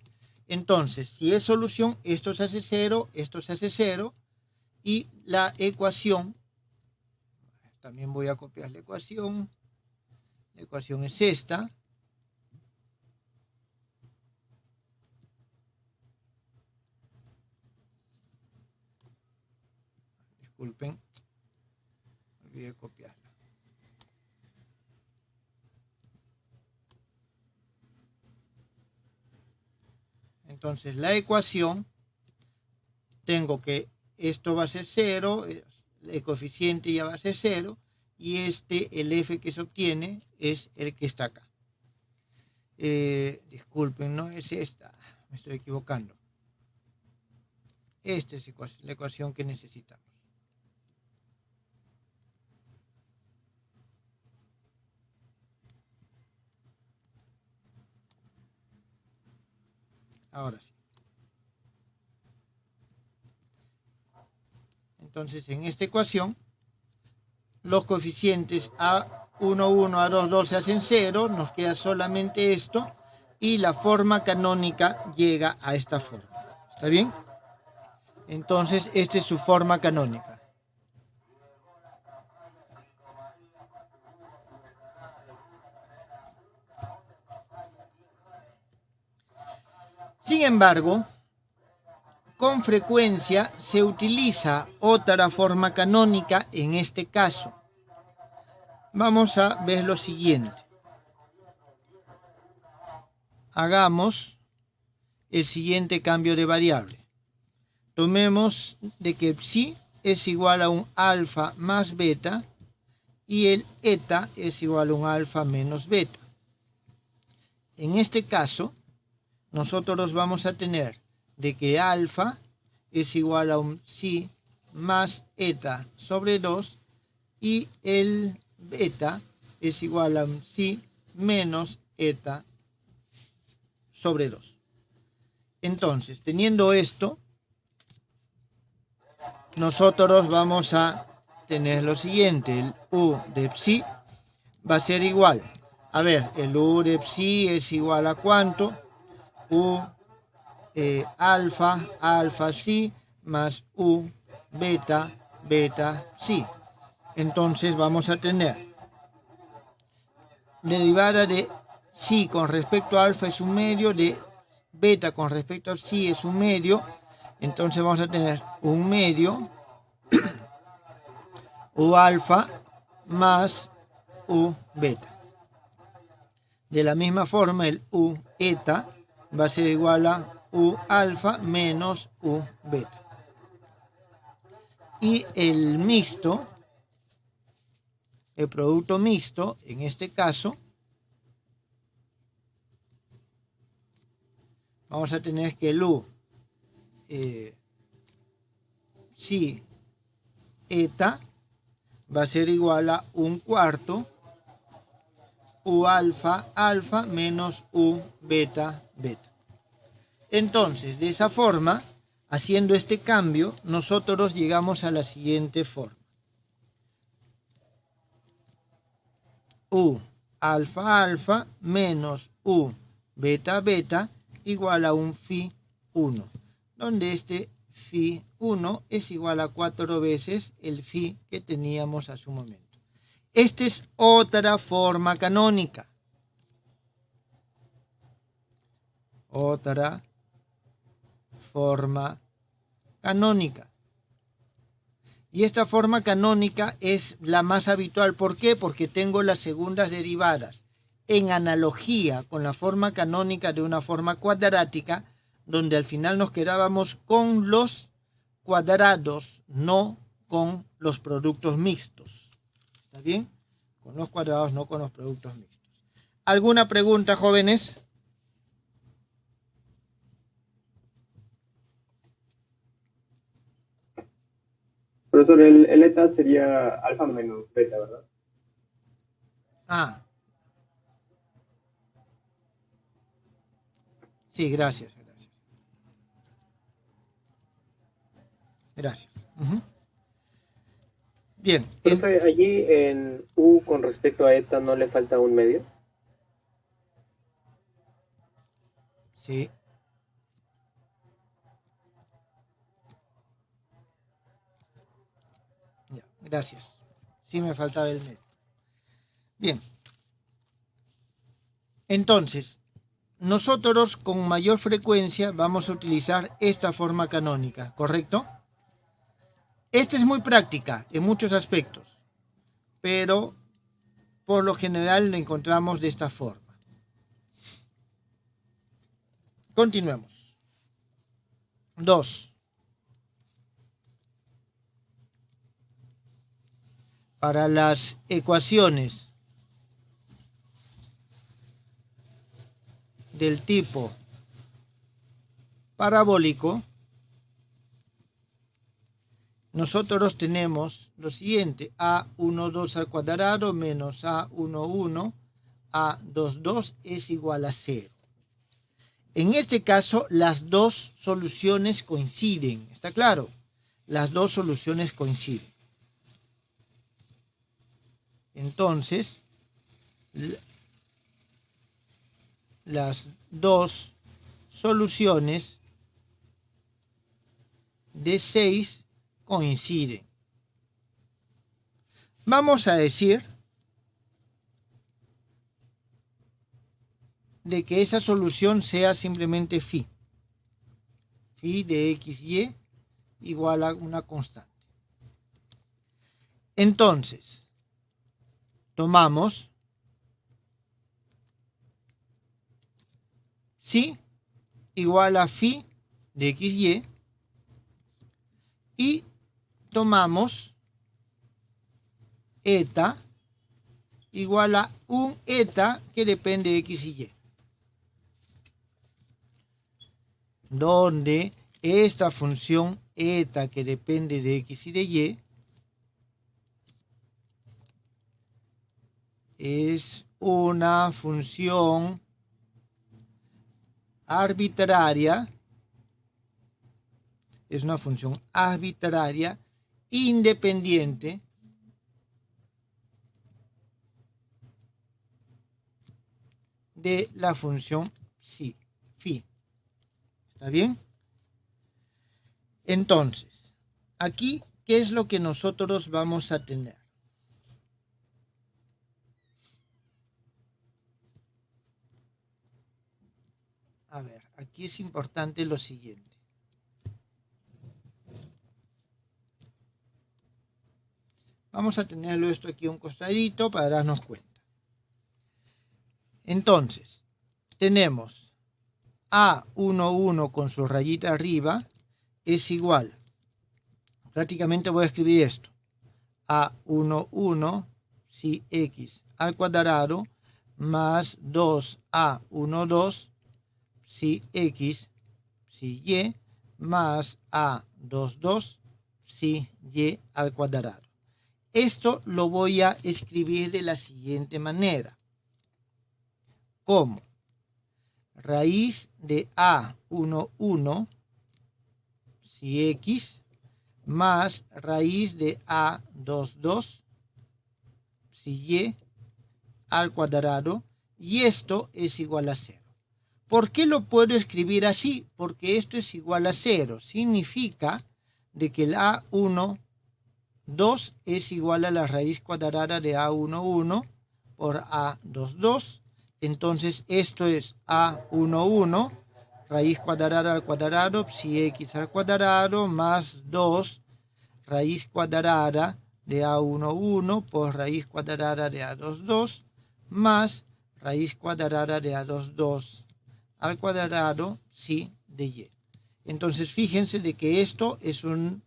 Entonces, si es solución, esto se hace 0, esto se hace 0 y la ecuación, también voy a copiar la ecuación es esta. Disculpen, olvidé copiarla. Entonces, la ecuación, tengo que esto va a ser 0, el coeficiente ya va a ser 0, y el f que se obtiene es el que está acá. Disculpen, no es esta, me estoy equivocando. Esta es la ecuación que necesitamos. Ahora sí. Entonces, en esta ecuación, los coeficientes A11, A22 se hacen 0, nos queda solamente esto, y la forma canónica llega a esta forma. ¿Está bien? Entonces, esta es su forma canónica. Sin embargo, con frecuencia se utiliza otra forma canónica en este caso. Vamos a ver lo siguiente. Hagamos el siguiente cambio de variable. Tomemos de que psi es igual a un alfa más beta y el eta es igual a un alfa menos beta. En este caso, nosotros vamos a tener de que alfa es igual a un psi más eta sobre 2 y el beta es igual a un psi menos eta sobre 2. Entonces, teniendo esto, nosotros vamos a tener lo siguiente. El u de psi va a ser igual. A ver, el u de psi es igual a ¿cuánto? U alfa, alfa psi más u beta, beta psi. Entonces vamos a tener derivada de psi con respecto a alfa es un medio, de beta con respecto a psi es un medio. Entonces vamos a tener un medio u alfa más u beta. De la misma forma, el u eta va a ser igual a u alfa menos u beta. Y el mixto, el producto mixto, en este caso, vamos a tener que el u psi eta va a ser igual a un cuarto u alfa alfa menos u beta beta. Entonces, de esa forma, haciendo este cambio, nosotros llegamos a la siguiente forma. U alfa alfa menos u beta beta igual a un phi 1, donde este phi 1 es igual a 4 veces el phi que teníamos a su momento. Esta es otra forma canónica. Otra forma canónica. Y esta forma canónica es la más habitual. ¿Por qué? Porque tengo las segundas derivadas en analogía con la forma canónica de una forma cuadrática, donde al final nos quedábamos con los cuadrados, no con los productos mixtos. ¿Está bien? Con los cuadrados, no con los productos mixtos. ¿Alguna pregunta, jóvenes? Profesor, el eta sería alfa menos beta, ¿verdad? Ah. Sí, gracias. Gracias. Bien. Profe, allí en U con respecto a eta no le falta un medio. Sí. Ya, gracias. Sí me faltaba el medio. Bien. Entonces, nosotros con mayor frecuencia vamos a utilizar esta forma canónica, ¿correcto? Esta es muy práctica en muchos aspectos, pero por lo general la encontramos de esta forma. Continuemos. 2. Para las ecuaciones del tipo parabólico, nosotros tenemos lo siguiente: a12 al cuadrado menos a11, a22 es igual a 0. En este caso, las dos soluciones coinciden. ¿Está claro? Las dos soluciones coinciden. Entonces, las dos soluciones de 6 coinciden. Vamos a decir de que esa solución sea simplemente phi. Phi de xy igual a una constante. Entonces, tomamos psi igual a phi de xy y tomamos eta igual a un eta que depende de x y y, donde esta función eta que depende de x y de y es una función arbitraria, independiente de la función phi. ¿Está bien? Entonces, aquí, ¿qué es lo que nosotros vamos a tener? A ver, aquí es importante lo siguiente. Vamos a tenerlo esto aquí a un costadito para darnos cuenta. Entonces, tenemos A11 con su rayita arriba es igual. Prácticamente voy a escribir esto. A11 si x al cuadrado más 2A12 si x si y más A22 si y al cuadrado. Esto lo voy a escribir de la siguiente manera. Como raíz de A11 si x más raíz de A22 si y al cuadrado, y esto es igual a 0. ¿Por qué lo puedo escribir así? Porque esto es igual a 0. Significa de que el A12 es igual a la raíz cuadrada de A11 por A22. Entonces esto es A11 raíz cuadrada al cuadrado psi x al cuadrado más 2 raíz cuadrada de A11 por raíz cuadrada de A22 más raíz cuadrada de A22 al cuadrado psi de y. Entonces fíjense de que esto es un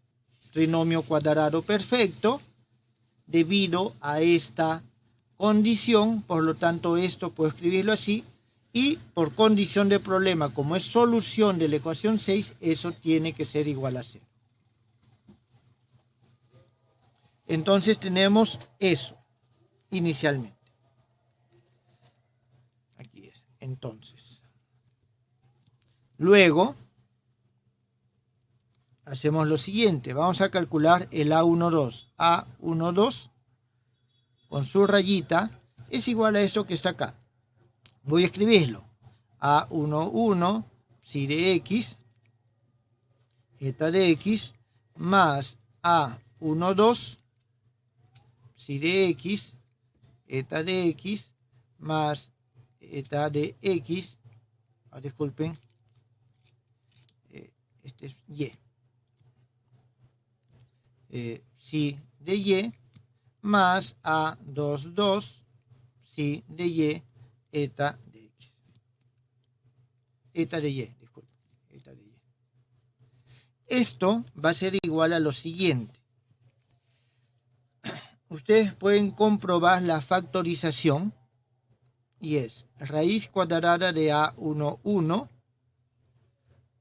trinomio cuadrado perfecto debido a esta condición. Por lo tanto, esto puedo escribirlo así, y por condición de problema, como es solución de la ecuación 6, eso tiene que ser igual a 0. Entonces tenemos eso inicialmente. Aquí es. Entonces, luego hacemos lo siguiente. Vamos a calcular el A12. A12 con su rayita es igual a esto que está acá. Voy a escribirlo. A11 psi de x, eta de x, más A12 psi de x, eta de x, más eta de x, disculpen, este es y, psi de y, más A22 psi de y, eta de x. Eta de y, disculpen, eta de y. Esto va a ser igual a lo siguiente. Ustedes pueden comprobar la factorización, y es raíz cuadrada de A11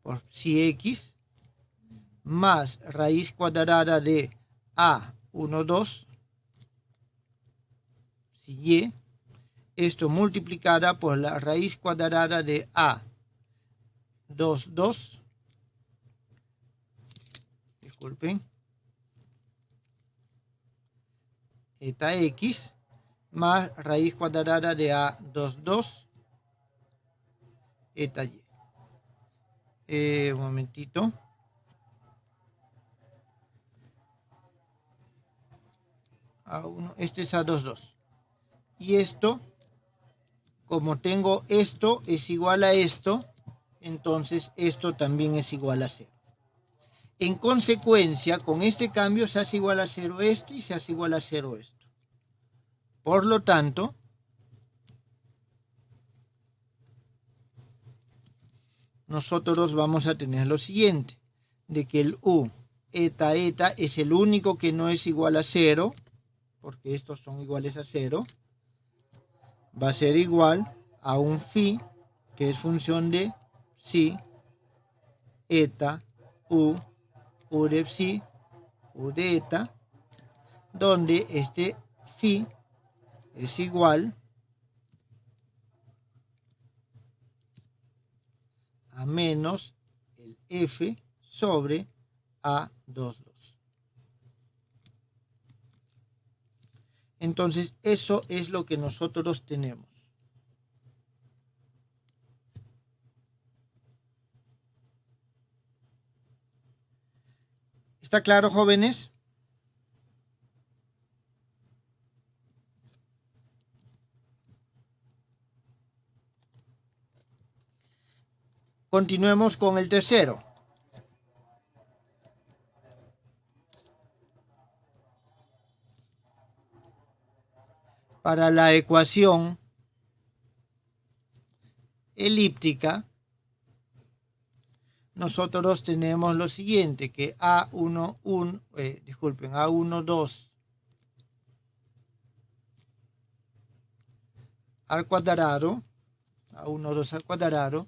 por psi x más raíz cuadrada de A12 psi y, esto multiplicada por la raíz cuadrada de A22, disculpen, eta x más raíz cuadrada de A22 eta y. Un momentito. A1, este es A2, 2. Y esto, como tengo esto es igual a esto, entonces esto también es igual a 0. En consecuencia, con este cambio se hace igual a 0 esto y se hace igual a 0 esto. Por lo tanto, nosotros vamos a tener lo siguiente, de que el U, eta, eta, es el único que no es igual a 0, porque estos son iguales a 0, va a ser igual a un phi, que es función de psi, eta, u de psi, u de eta, donde este phi es igual a menos el f sobre A22. Entonces, eso es lo que nosotros tenemos. ¿Está claro, jóvenes? Continuemos con el tercero. Para la ecuación elíptica, nosotros tenemos lo siguiente, que A12 al cuadrado, A12 al cuadrado,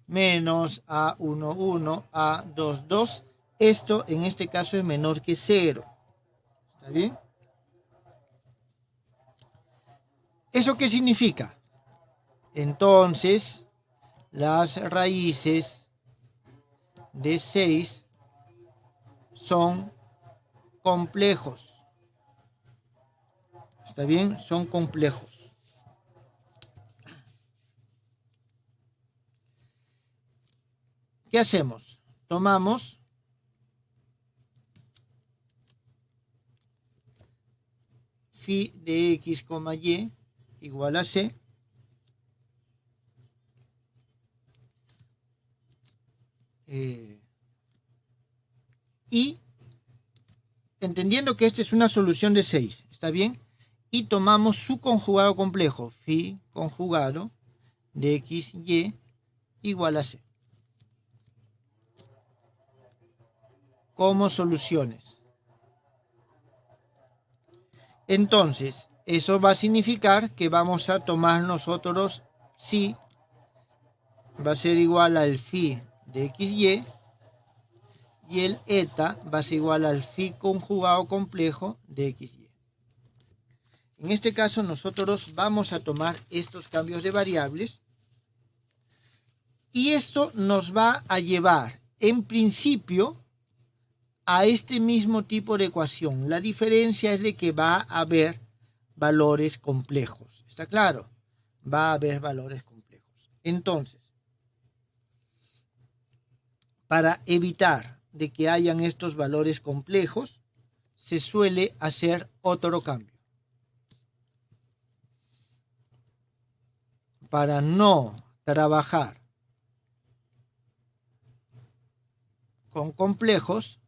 menos A11, A22. Esto en este caso es menor que 0. ¿Está bien? ¿Eso qué significa? Entonces, las raíces de 6 son complejos. ¿Está bien? Son complejos. ¿Qué hacemos? Tomamos phi de x, y igual a c. Y entendiendo que esta es una solución de 6, ¿está bien? Y tomamos su conjugado complejo, phi conjugado de x, y igual a c. Como soluciones. Entonces, eso va a significar que vamos a tomar nosotros psi, va a ser igual al phi de xy, y el eta va a ser igual al phi conjugado complejo de xy. En este caso nosotros vamos a tomar estos cambios de variables y esto nos va a llevar en principio a este mismo tipo de ecuación. La diferencia es de que va a haber valores complejos. ¿Está claro? Va a haber valores complejos. Entonces, para evitar de que hayan estos valores complejos, se suele hacer otro cambio. Para no trabajar con complejos,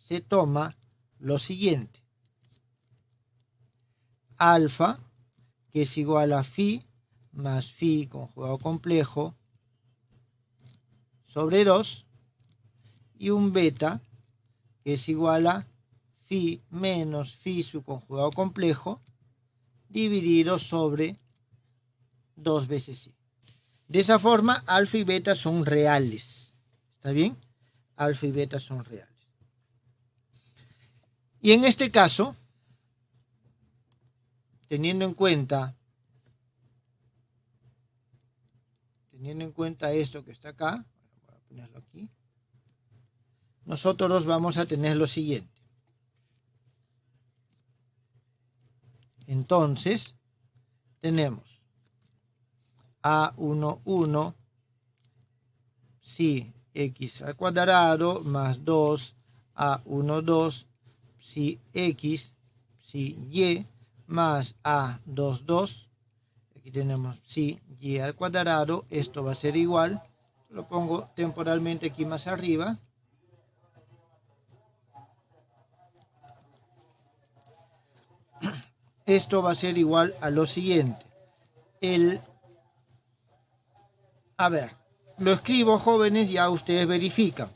se toma lo siguiente. Alfa, que es igual a phi más phi conjugado complejo sobre 2, y un beta, que es igual a phi menos phi su conjugado complejo dividido sobre 2 veces phi. De esa forma, alfa y beta son reales. ¿Está bien? Alfa y beta son reales. Y en este caso, teniendo en cuenta esto que está acá, voy a ponerlo aquí, nosotros vamos a tener lo siguiente. Entonces, tenemos A11 psi x al cuadrado más 2 A12 si x, si y, más a22. Aquí tenemos si y al cuadrado. Esto va a ser igual. Lo pongo temporalmente aquí más arriba. Esto va a ser igual a lo siguiente. A ver, lo escribo, jóvenes, ya ustedes verifican.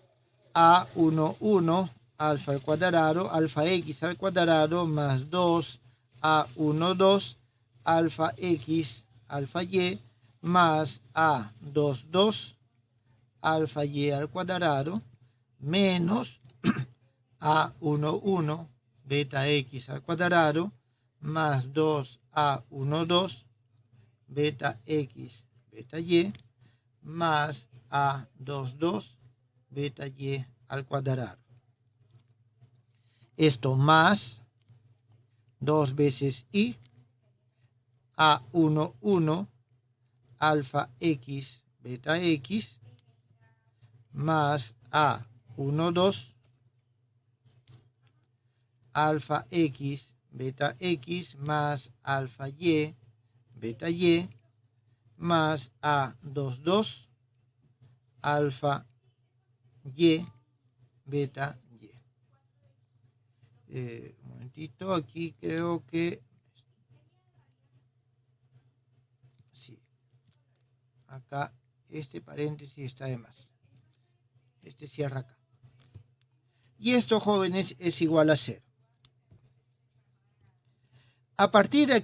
A11 alfa al cuadrado, alfa x al cuadrado, más 2 A12 alfa x alfa y, más A22 alfa y al cuadrado, menos A11 beta x al cuadrado, más 2A12 beta x beta y, más A22 beta y al cuadrado. Esto más 2 veces y, A11 alfa x beta x, más A12 alfa x beta x, más alfa y beta y, más A22 alfa y beta y. Un momentito, aquí creo que sí, acá este paréntesis está de más, este cierra acá, y esto, jóvenes, es igual a 0. A partir de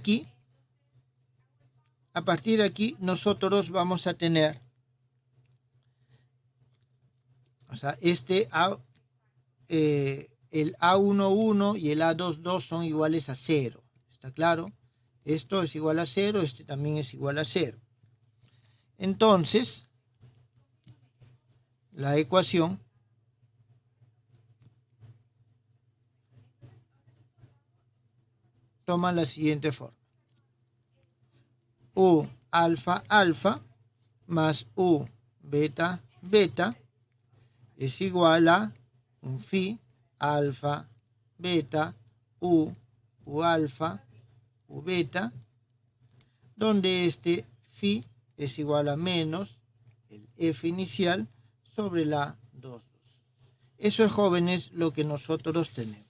aquí nosotros vamos a tener, o sea, el A11 y el A22 son iguales a 0. ¿Está claro? Esto es igual a 0, este también es igual a 0. Entonces, la ecuación toma la siguiente forma. U alfa alfa más U beta beta es igual a un phi alfa beta U alfa U beta, donde este phi es igual a menos el F inicial sobre la 2. Eso es, jóvenes, lo que nosotros tenemos.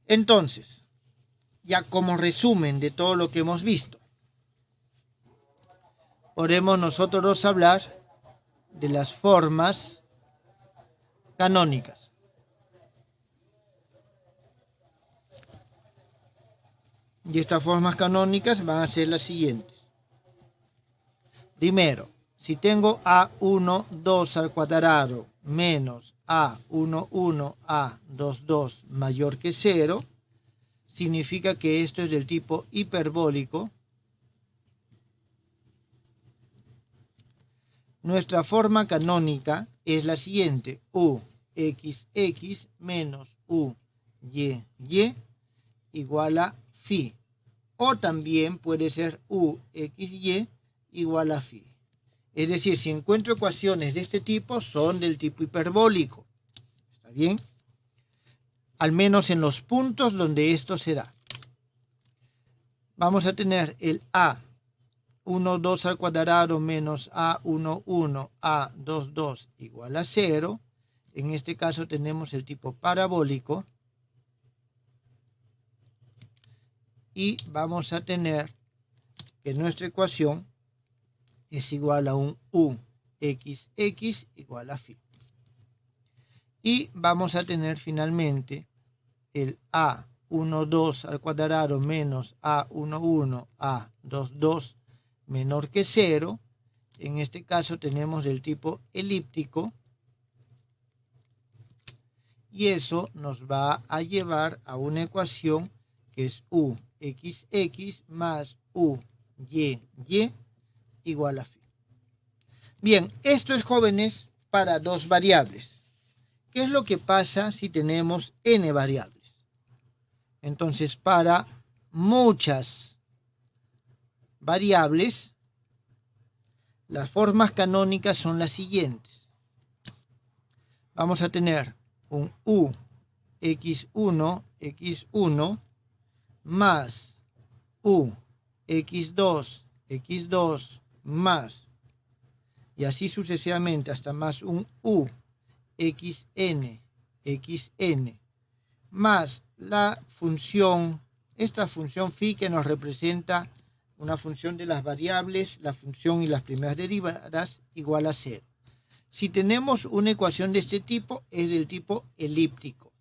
Entonces, ya como resumen de todo lo que hemos visto, podemos nosotros hablar de las formas canónicas. Y estas formas canónicas van a ser las siguientes. Primero, si tengo A12 al cuadrado menos A11 A22 mayor que 0, significa que esto es del tipo hiperbólico. Nuestra forma canónica es la siguiente: UXX menos UYY igual a phi. O también puede ser UXY igual a phi. Es decir, si encuentro ecuaciones de este tipo, son del tipo hiperbólico. ¿Está bien? Al menos en los puntos donde esto se da. Vamos a tener el A12 al cuadrado menos A11 A22 igual a 0. En este caso tenemos el tipo parabólico. Y vamos a tener que nuestra ecuación es igual a un UXX igual a phi. Y vamos a tener finalmente el A12 al cuadrado menos A11 A22 menor que 0. En este caso tenemos el tipo elíptico. Y eso nos va a llevar a una ecuación que es UXX más UYY igual a phi. Bien, esto es, jóvenes, para dos variables. ¿Qué es lo que pasa si tenemos n variables? Entonces, para muchas variables, las formas canónicas son las siguientes. Vamos a tener un x1 más u x2 más, y así sucesivamente hasta más un u xn más la función, esta función phi que nos representa una función de las variables, la función y las primeras derivadas igual a 0. Si tenemos una ecuación de este tipo, es del tipo elíptico.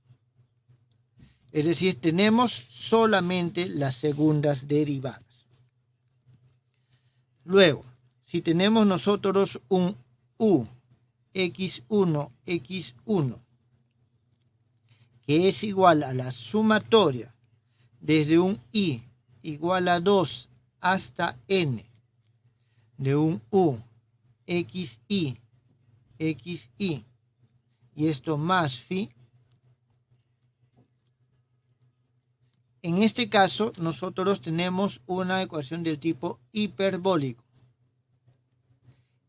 Es decir, tenemos solamente las segundas derivadas. Luego, si tenemos nosotros un u x1 que es igual a la sumatoria desde un i igual a 2 hasta n de un u xi y esto más phi, en este caso nosotros tenemos una ecuación del tipo hiperbólico.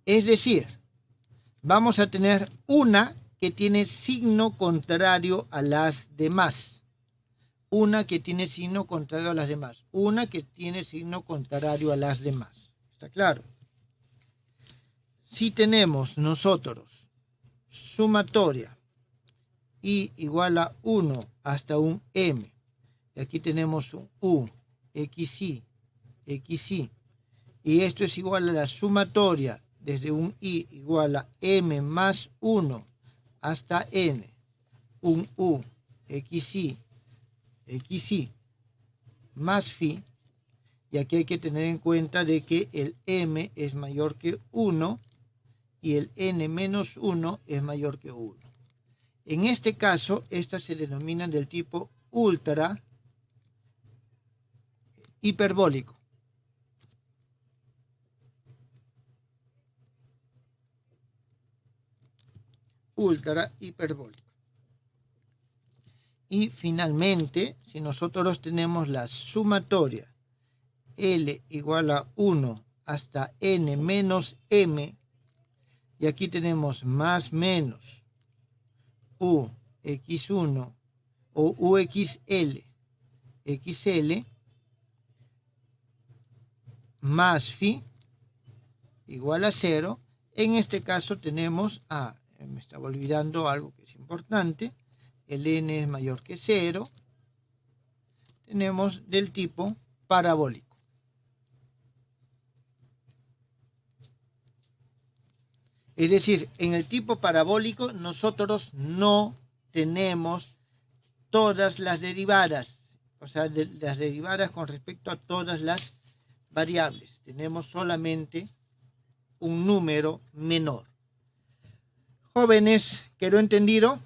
Es decir, vamos a tener una que tiene signo contrario a las demás. Una que tiene signo contrario a las demás. Una que tiene signo contrario a las demás. ¿Está claro? Si tenemos nosotros sumatoria i igual a 1 hasta un m, y aquí tenemos un u, xi, y esto es igual a la sumatoria desde un i igual a m más 1 hasta n, un u, xi más phi, y aquí hay que tener en cuenta de que el m es mayor que 1 y el n menos 1 es mayor que 1. En este caso, estas se denominan del tipo ultra hiperbólico. Ultra hiperbólico. Y finalmente, si nosotros tenemos la sumatoria L igual a 1 hasta n menos m, y aquí tenemos más menos u x1 o uxl xl más phi igual a 0. En este caso tenemos, me estaba olvidando algo que es importante, el n es mayor que 0, tenemos del tipo parabólico. Es decir, en el tipo parabólico nosotros no tenemos todas las derivadas, o sea, las derivadas con respecto a todas las variables. Tenemos solamente un número menor. Jóvenes, ¿quedó entendido?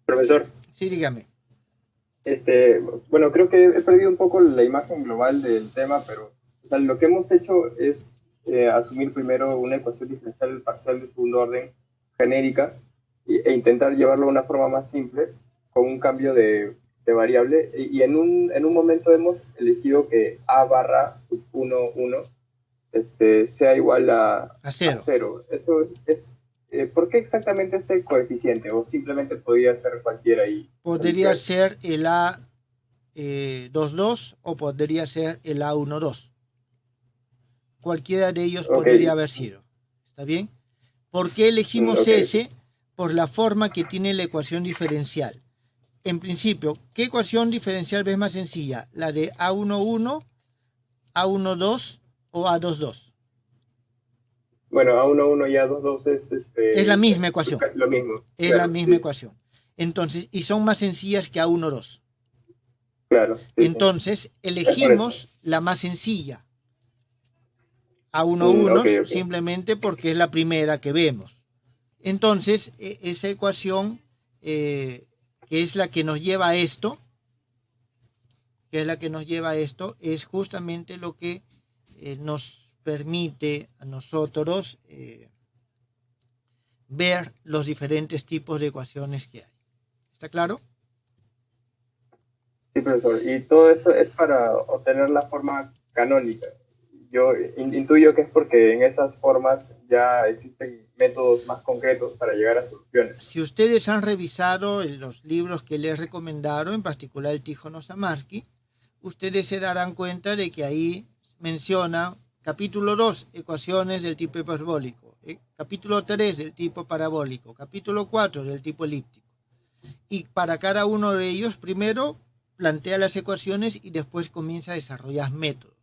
Profesor. Sí, dígame. Bueno, creo que he perdido un poco la imagen global del tema, pero o sea, lo que hemos hecho es asumir primero una ecuación diferencial parcial de segundo orden genérica e intentar llevarlo a una forma más simple con un cambio de variable, y en un momento hemos elegido que a barra sub 1, 1 sea igual a 0. Eso es, ¿por qué exactamente ese coeficiente? ¿O simplemente podría ser cualquiera? Podría ser el A22 o podría ser el A12. Cualquiera de ellos podría haber sido. ¿Está bien? ¿Por qué elegimos ese? Por la forma que tiene la ecuación diferencial. En principio, ¿qué ecuación diferencial ves más sencilla? ¿La de A11, A12 o A22? Bueno, A11 y A22 es la misma ecuación. Casi lo mismo. Es claro, la misma ecuación. Entonces, y son más sencillas que A12. Claro. Sí, entonces, elegimos la más sencilla. A11 simplemente porque es la primera que vemos. Entonces, esa ecuación que es la que nos lleva a esto, es justamente lo que nos permite a nosotros ver los diferentes tipos de ecuaciones que hay. ¿Está claro? Sí, profesor. Y todo esto es para obtener la forma canónica. yo intuyo que es porque en esas formas ya existen métodos más concretos para llegar a soluciones. Si ustedes han revisado los libros que les recomendaron, en particular el Tíjono Osamarqui, ustedes se darán cuenta de que ahí menciona capítulo 2, ecuaciones del tipo hiperbólico, capítulo 3 del tipo parabólico, capítulo 4 del tipo elíptico. Y para cada uno de ellos, primero plantea las ecuaciones y después comienza a desarrollar métodos.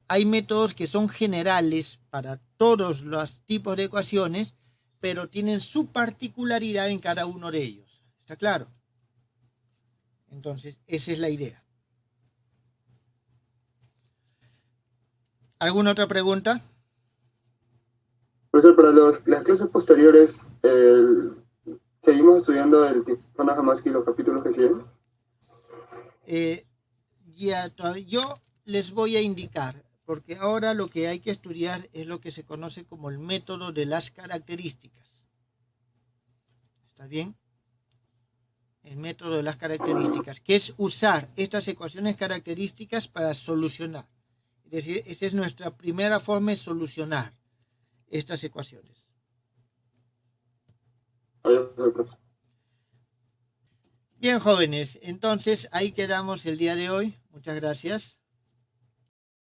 Hay métodos que son generales para todos los tipos de ecuaciones, pero tienen su particularidad en cada uno de ellos. ¿Está claro? Entonces, esa es la idea. ¿Alguna otra pregunta? Profesor, para las clases posteriores, ¿seguimos estudiando el Tíjono Osamarqui y los capítulos que siguen? Yo les voy a indicar, porque ahora lo que hay que estudiar es lo que se conoce como el método de las características. ¿Está bien? El método de las características, que es usar estas ecuaciones características para solucionar. Es decir, esa es nuestra primera forma de solucionar estas ecuaciones. Bien, jóvenes, entonces ahí quedamos el día de hoy. Muchas gracias.